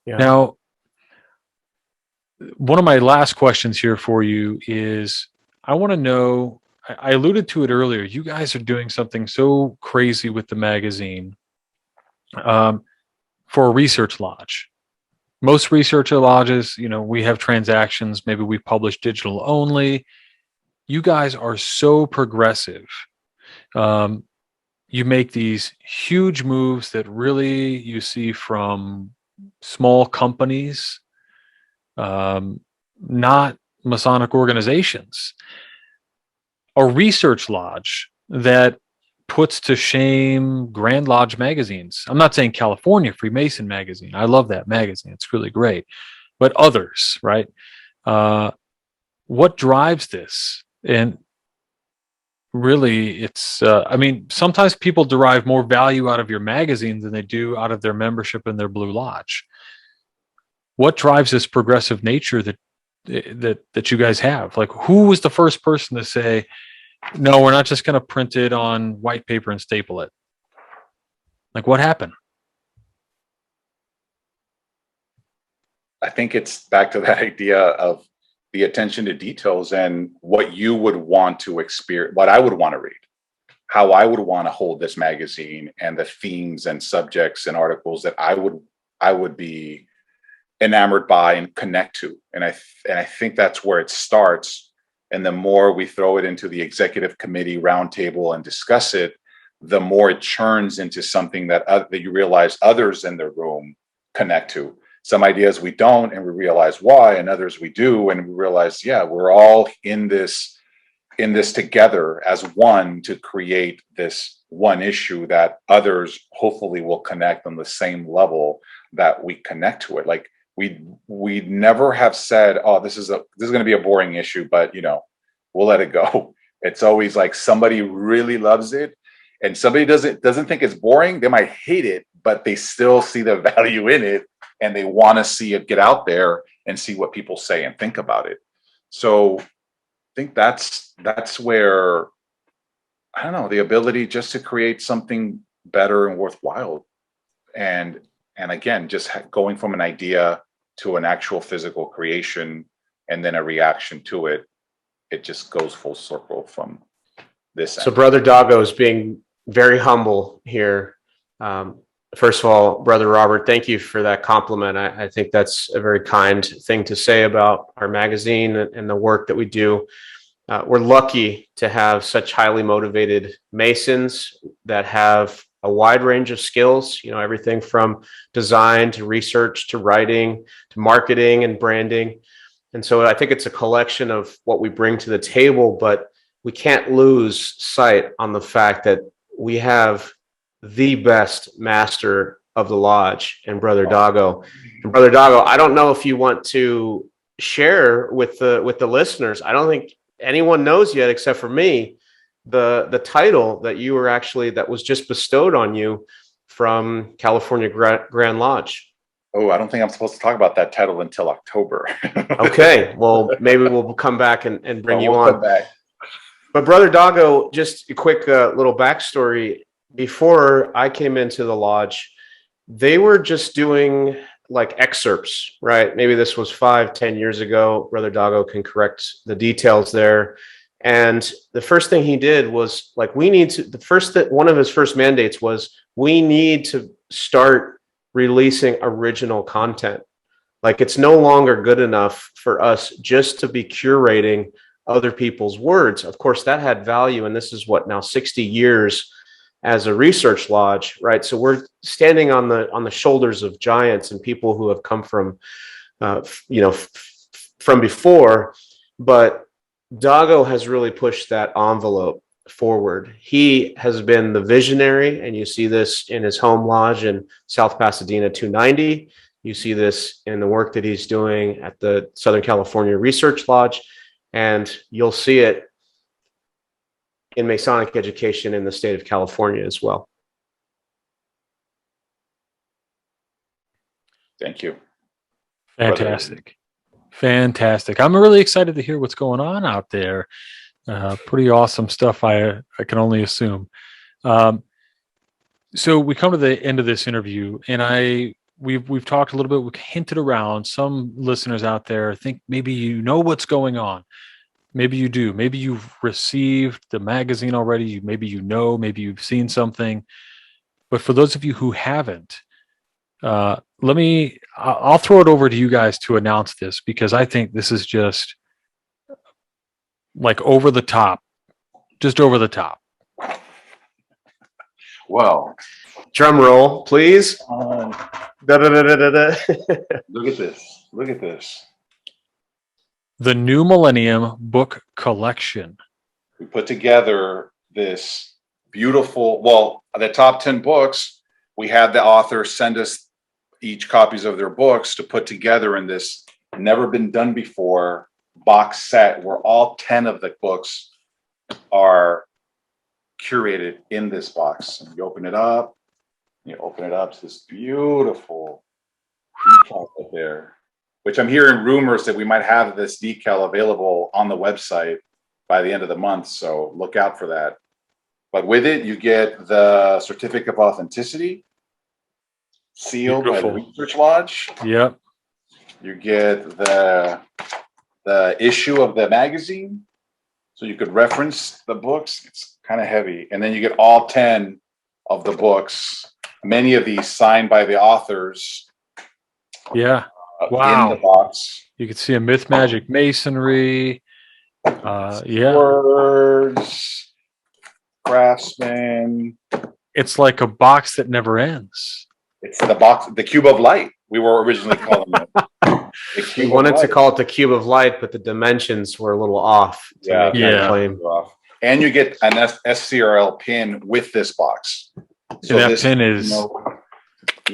Yeah. Now, one of my last questions here for you is, I want to know, I alluded to it earlier, you guys are doing something so crazy with the magazine. for a research lodge. Most research lodges, we have transactions. Maybe we publish digital only. You guys are so progressive. You make these huge moves that really you see from small companies, not Masonic organizations. A research lodge that puts to shame Grand Lodge magazines. I'm not saying California Freemason magazine. I love that magazine. It's really great. But others, right? What drives this? And really, it's, sometimes people derive more value out of your magazine than they do out of their membership in their Blue Lodge. What drives this progressive nature that you guys have? Like, who was the first person to say, no, we're not just going to print it on white paper and staple it? Like, what happened? I think it's back to that idea of the attention to details and what you would want to experience, what I would want to read, how I would want to hold this magazine, and the themes and subjects and articles that I would be enamored by and connect to. And I think that's where it starts. And the more we throw it into the executive committee roundtable and discuss it, the more it churns into something that you realize others in the room connect to. Some ideas we don't, and we realize why, and others we do, and we realize, yeah, we're all in this together as one to create this one issue that others hopefully will connect on the same level that we connect to it. Like, we never have said, oh, this is going to be a boring issue, but we'll let it go. It's always like somebody really loves it, and somebody doesn't think it's boring. They might hate it, but they still see the value in it, and they want to see it get out there and see what people say and think about it. So I think that's where, I don't know, the ability just to create something better and worthwhile, and again, just going from an idea to an actual physical creation and then a reaction to it, it just goes full circle from this. So Brother Dago is being very humble here. First of all, Brother Robert, thank you for that compliment. I think that's a very kind thing to say about our magazine and the work that we do. We're lucky to have such highly motivated Masons that have a wide range of skills, everything from design to research to writing to marketing and branding. And so I think it's a collection of what we bring to the table, but we can't lose sight on the fact that we have the best master of the lodge and Brother Dago. And Brother Dago, I don't know if you want to share with the listeners. I don't think anyone knows yet, except for me, the title that was just bestowed on you from California Grand Lodge. Oh, I don't think I'm supposed to talk about that title until October. Okay, well, maybe we'll come back and bring you on. But Brother Dago, just a quick little backstory. Before I came into the lodge, they were just doing like excerpts, right? Maybe this was 5-10 years ago. Brother Dago can correct the details there. And the first thing he did was like, one of his first mandates was, we need to start releasing original content. Like, it's no longer good enough for us just to be curating other people's words. Of course, that had value. And this is what, now 60 years as a research lodge, right? So we're standing on the shoulders of giants and people who have come from, from before. But Dago has really pushed that envelope forward. He has been the visionary, and you see this in his home lodge in South Pasadena 290. You see this in the work that he's doing at the Southern California Research Lodge, and you'll see it in Masonic education in the state of California as well. Thank you. Fantastic. Fantastic. I'm really excited to hear what's going on out there. Pretty awesome stuff, I can only assume. So we come to the end of this interview, and we've talked a little bit, we've hinted around. Some listeners out there think maybe you know what's going on. Maybe you do. Maybe you've received the magazine already. Maybe maybe you've seen something. But for those of you who haven't, I'll throw it over to you guys to announce this, because I think this is just like over the top, just over the top. Well, Drum roll, please. Da-da-da-da-da-da. look at this. Look at this. The New Millennium book collection. We put together this beautiful, well, the top 10 books, we had the author send us each copies of their books to put together in this never been done before box set where all 10 of the books are curated in this box. And you open it up, it's this beautiful decal right there, which I'm hearing rumors that we might have this decal available on the website by the end of the month. So look out for that. But with it, you get the certificate of authenticity sealed by the Research Lodge. Yep. You get the issue of the magazine, so you could reference the books. It's kind of heavy. And then you get all 10 of the books, many of these signed by the authors. Yeah. Wow. In the box. You can see a Myth Magic Masonry. Yeah. Words, Craftsman. It's like a box that never ends. It's the box, the Cube of Light. We were originally calling it. We wanted to call it the Cube of Light, but the dimensions were a little off to make that claim. And you get an SCRL pin with this box. So that pin is...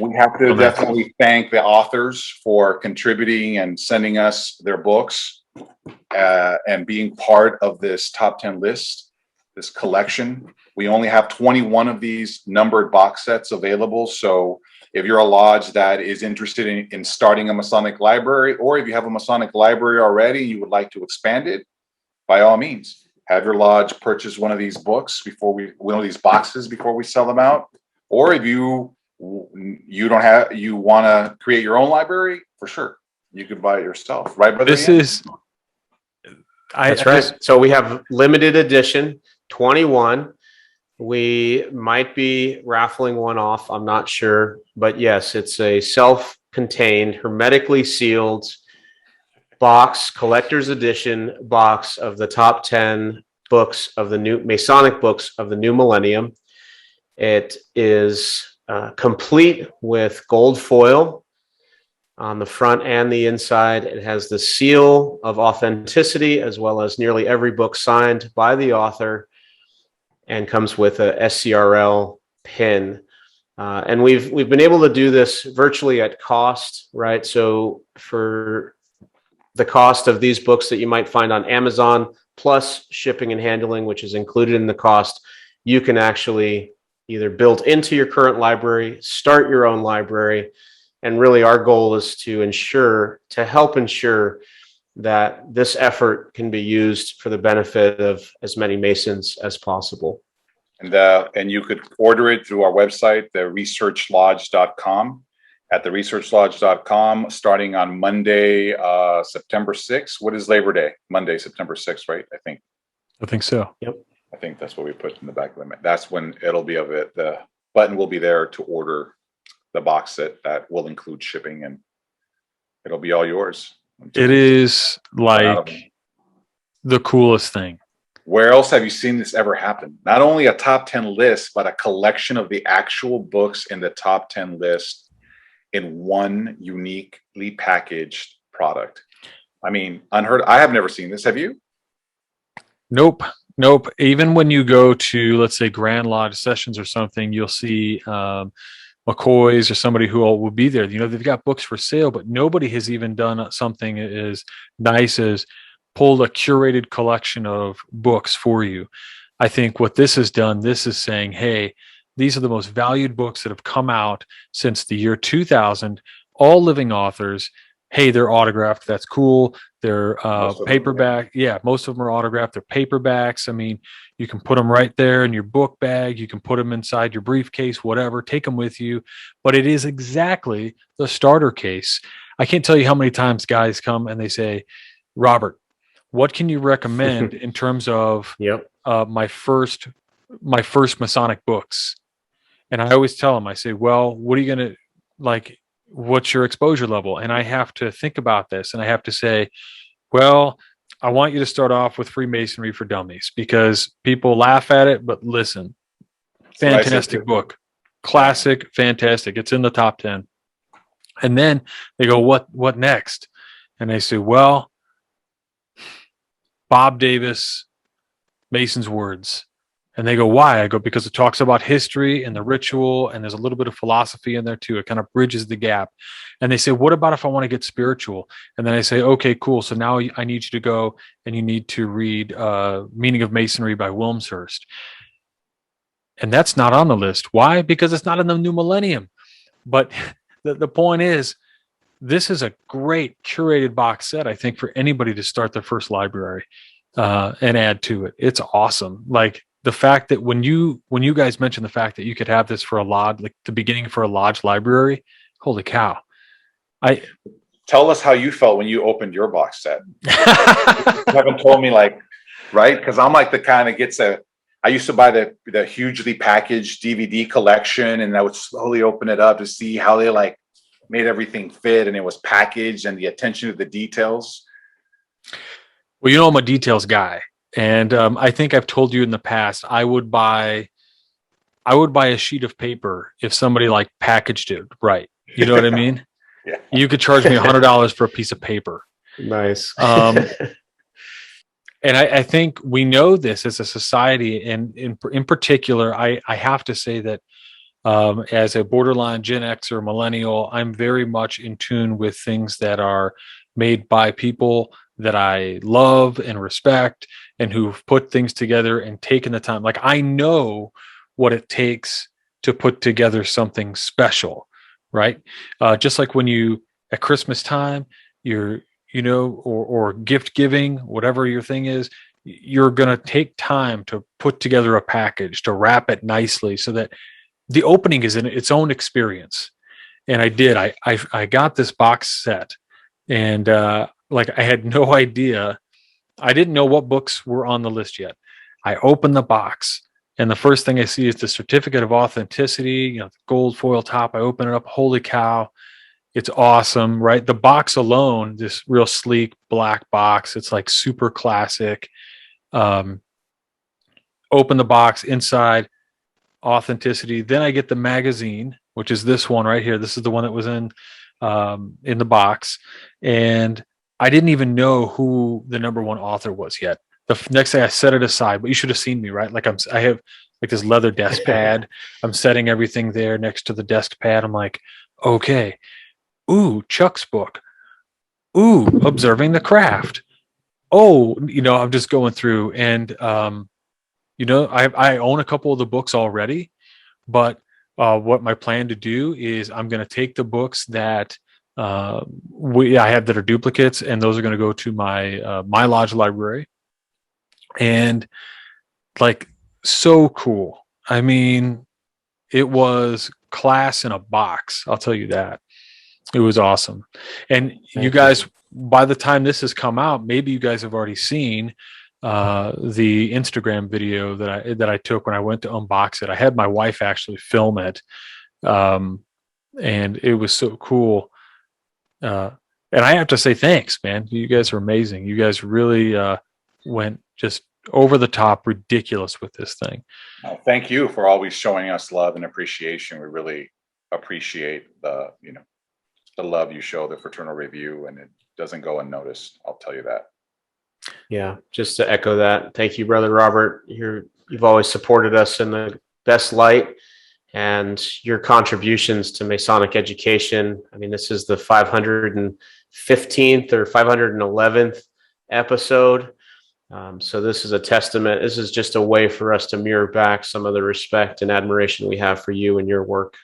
we have to definitely thank the authors for contributing and sending us their books and being part of this top 10 list, this collection. We only have 21 of these numbered box sets available. So if you're a lodge that is interested in starting a Masonic library, or if you have a Masonic library already and you would like to expand it, by all means, have your lodge purchase one of these books one of these boxes before we sell them out. Or if you want to create your own library, for sure, you could buy it yourself, right, brother? That's right. So we have limited edition 21. We might be raffling one off. I'm not sure, but yes, it's a self-contained, hermetically sealed box, collector's edition box of the top 10 books of the new Masonic books of the New Millennium. It is complete with gold foil on the front and the inside. It has the seal of authenticity, as well as nearly every book signed by the author, and comes with a SCRL pin. And we've been able to do this virtually at cost, right? So for the cost of these books that you might find on Amazon, plus shipping and handling, which is included in the cost, you can actually either build into your current library, start your own library. And really our goal is to help ensure that this effort can be used for the benefit of as many Masons as possible. And you could order it through our website, the researchlodge.com. At the researchlodge.com, starting on Monday, September 6th. What is Labor Day? Monday, September 6th, right? I think so. Yep. I think that's what we put in the back of the. That's when it'll be of it. The button will be there to order the box set that will include shipping, and it'll be all yours. It is like the coolest thing. Where else have you seen this ever happen? Not only a top 10 list, but a collection of the actual books in the top 10 list in one uniquely packaged product. I mean, unheard. I have never seen this. Have you? Nope. Even when you go to, let's say, Grand Lodge sessions or something, you'll see McCoy's or somebody who will be there. They've got books for sale, but nobody has even done something as nice as pulled a curated collection of books for you. I think what this has done, this is saying, hey, these are the most valued books that have come out since the year 2000, all living authors. Hey, they're autographed. That's cool. They're paperback. Yeah, most of them are autographed. They're paperbacks. I mean, you can put them right there in your book bag. You can put them inside your briefcase, whatever. Take them with you. But it is exactly the starter case. I can't tell you how many times guys come and they say, Robert, what can you recommend in terms of my first Masonic books? And I always tell them, I say, well, what are you going to like, what's your exposure level? And I have to think about this, and I have to say, well, I want you to start off with Freemasonry for Dummies, because people laugh at it, but listen, That's what I said fantastic too. book, classic, fantastic. It's in the top 10. And then they go, what next? And they say, well, Bob Davis, Mason's Words. And they go, why? I go, because it talks about history and the ritual, and there's a little bit of philosophy in there too. It kind of bridges the gap. And they say, what about if I want to get spiritual? And then I say, okay, cool. So now I need you to go and you need to read Meaning of Masonry by Wilmshurst. And that's not on the list. Why? Because it's not in the new millennium. But the point is, this is a great curated box set, I think, for anybody to start their first library and add to it. It's awesome. Like, the fact that when you guys mentioned the fact that you could have this for a lodge, like the beginning for a lodge library, holy cow. Tell us how you felt when you opened your box set. You haven't told me, like, right? Because I'm like the kind that gets I used to buy the hugely packaged DVD collection, and I would slowly open it up to see how they like made everything fit, and it was packaged, and the attention to the details. Well, you know, I'm a details guy. And I think I've told you in the past, I would buy a sheet of paper if somebody like packaged it right. You know what I mean? Yeah. You could charge me $100 for a piece of paper. Nice. And I think we know this as a society, and in particular, I have to say that as a borderline Gen X or millennial, I'm very much in tune with things that are made by people that I love and respect, and who've put things together and taken the time. Like, I know what it takes to put together something special, right? Just like when you, at Christmas time, or gift giving, whatever your thing is, you're going to take time to put together a package, to wrap it nicely so that the opening is in its own experience. And I did. I got this box set, and like, I had no idea. I didn't know what books were on the list yet. I opened the box, and the first thing I see is the certificate of authenticity, the gold foil top. I open it up. Holy cow. It's awesome, right? The box alone, this real sleek black box. It's like super classic. Open the box, inside, authenticity. Then I get the magazine, which is this one right here. This is the one that was in the box. And I didn't even know who the number one author was yet. The next day I set it aside, but you should have seen me, right? Like, I have like this leather desk pad. I'm setting everything there next to the desk pad. I'm like, okay. Ooh, Chuck's book. Ooh, Observing the Craft. Oh, I'm just going through, and I own a couple of the books already, but what my plan to do is I'm going to take the books that I have that are duplicates, and those are going to go to my lodge library. And like, so cool. I mean, it was class in a box. I'll tell you that. It was awesome. And you guys, by the time this has come out, maybe you guys have already seen the Instagram video that I took when I went to unbox it. I had my wife actually film it, and it was so cool. And I have to say thanks, man. You guys are amazing. You guys really went just over the top, ridiculous with this thing. Thank you for always showing us love and appreciation. We really appreciate the love you show the Fraternal Review, and it doesn't go unnoticed. I'll tell you that. Yeah, just to echo that. Thank you, Brother Robert. You've always supported us in the best light, and your contributions to Masonic education. I mean, this is the 515th or 511th episode. So this is a testament. This is just a way for us to mirror back some of the respect and admiration we have for you and your work.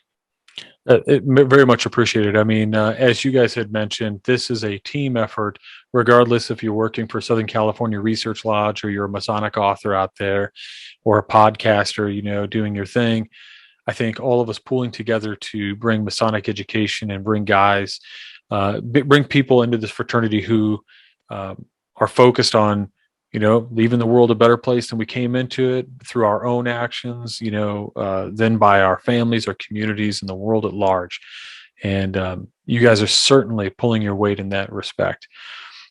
Very much appreciated. I mean, as you guys had mentioned, this is a team effort, regardless if you're working for Southern California Research Lodge, or you're a Masonic author out there, or a podcaster, doing your thing. I think all of us pulling together to bring Masonic education and bring bring people into this fraternity who are focused on, leaving the world a better place than we came into it through our own actions, then by our families, our communities, and the world at large. And you guys are certainly pulling your weight in that respect.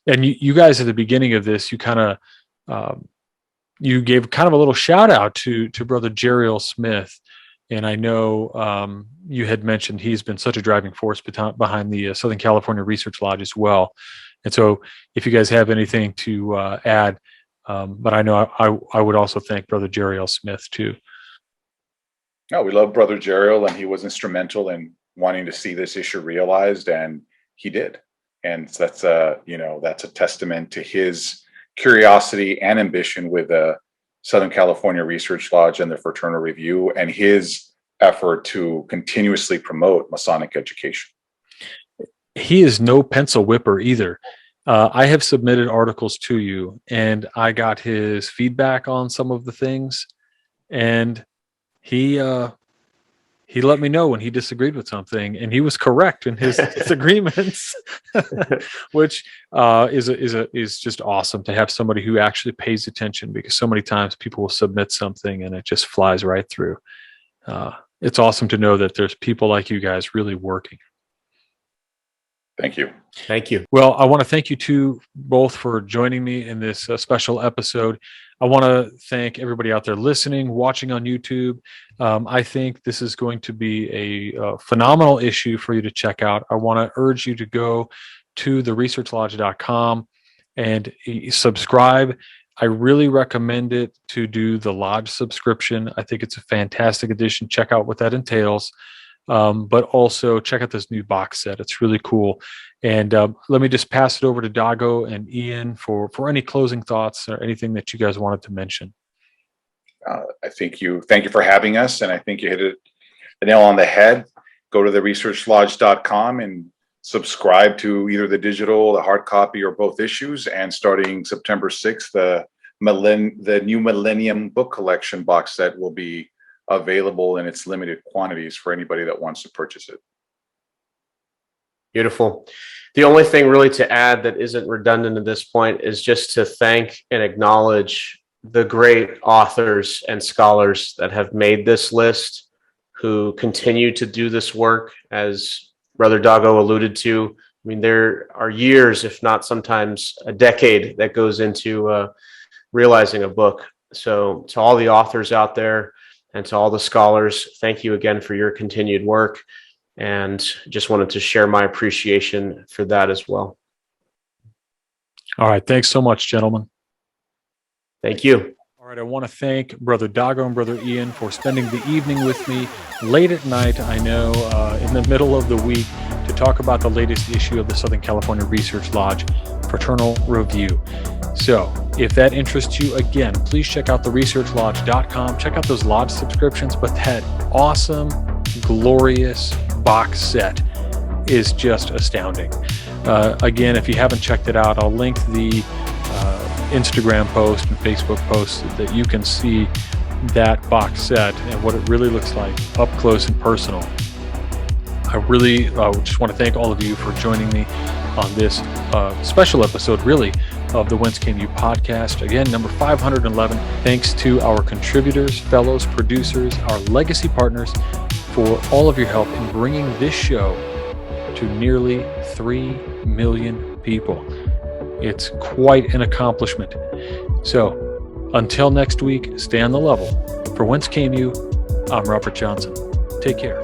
And you guys at the beginning of this, you kind of you gave kind of a little shout out to Brother Jeriel Smith. And I know you had mentioned he's been such a driving force behind the Southern California Research Lodge as well. And so if you guys have anything to add, but I know I would also thank Brother Jeriel Smith too. No, we love Brother Jeriel, and he was instrumental in wanting to see this issue realized, and he did. And that's that's a testament to his curiosity and ambition with the Southern California Research Lodge and the Fraternal Review, and his effort to continuously promote Masonic education. He is no pencil whipper either. I have submitted articles to you, and I got his feedback on some of the things, and he let me know when he disagreed with something, and he was correct in his disagreements, which is just awesome to have somebody who actually pays attention, because so many times people will submit something and it just flies right through. It's awesome to know that there's people like you guys really working. Thank you. Thank you. Well, I want to thank you two both for joining me in this special episode. I want to thank everybody out there listening, watching on YouTube. I think this is going to be a phenomenal issue for you to check out. I want to urge you to go to theresearchlodge.com and subscribe. I really recommend it to do the Lodge subscription. I think it's a fantastic addition. Check out what that entails. But also check out this new box set. It's really cool. And let me just pass it over to Dago and Ian for any closing thoughts or anything that you guys wanted to mention. Thank you for having us. And I think you hit the nail on the head. Go to theresearchlodge.com and subscribe to either the digital, the hard copy, or both issues. And starting September 6th, the new Millennium book collection box set will be available in its limited quantities for anybody that wants to purchase it. Beautiful. The only thing really to add that isn't redundant at this point is just to thank and acknowledge the great authors and scholars that have made this list, who continue to do this work, as Brother Dago alluded to. I mean, there are years, if not sometimes a decade, that goes into realizing a book. So to all the authors out there, and to all the scholars, thank you again for your continued work, and just wanted to share my appreciation for that as well. All right. Thanks so much, gentlemen. Thank you. All right. I want to thank Brother Dago and Brother Ian for spending the evening with me late at night, I know, in the middle of the week, to talk about the latest issue of the Southern California Research Lodge Fraternal Review. So if that interests you, again, please check out theresearchlodge.com. Check out those lodge subscriptions, but that awesome, glorious box set is just astounding. Again, if you haven't checked it out, I'll link the Instagram post and Facebook post so that you can see that box set and what it really looks like up close and personal. I really just want to thank all of you for joining me on this special episode, really, of the Whence Came You podcast. Again, number 511. Thanks to our contributors, fellows, producers, our legacy partners for all of your help in bringing this show to nearly 3 million people. It's quite an accomplishment. So until next week, stay on the level. For Whence Came You, I'm Robert Johnson. Take care.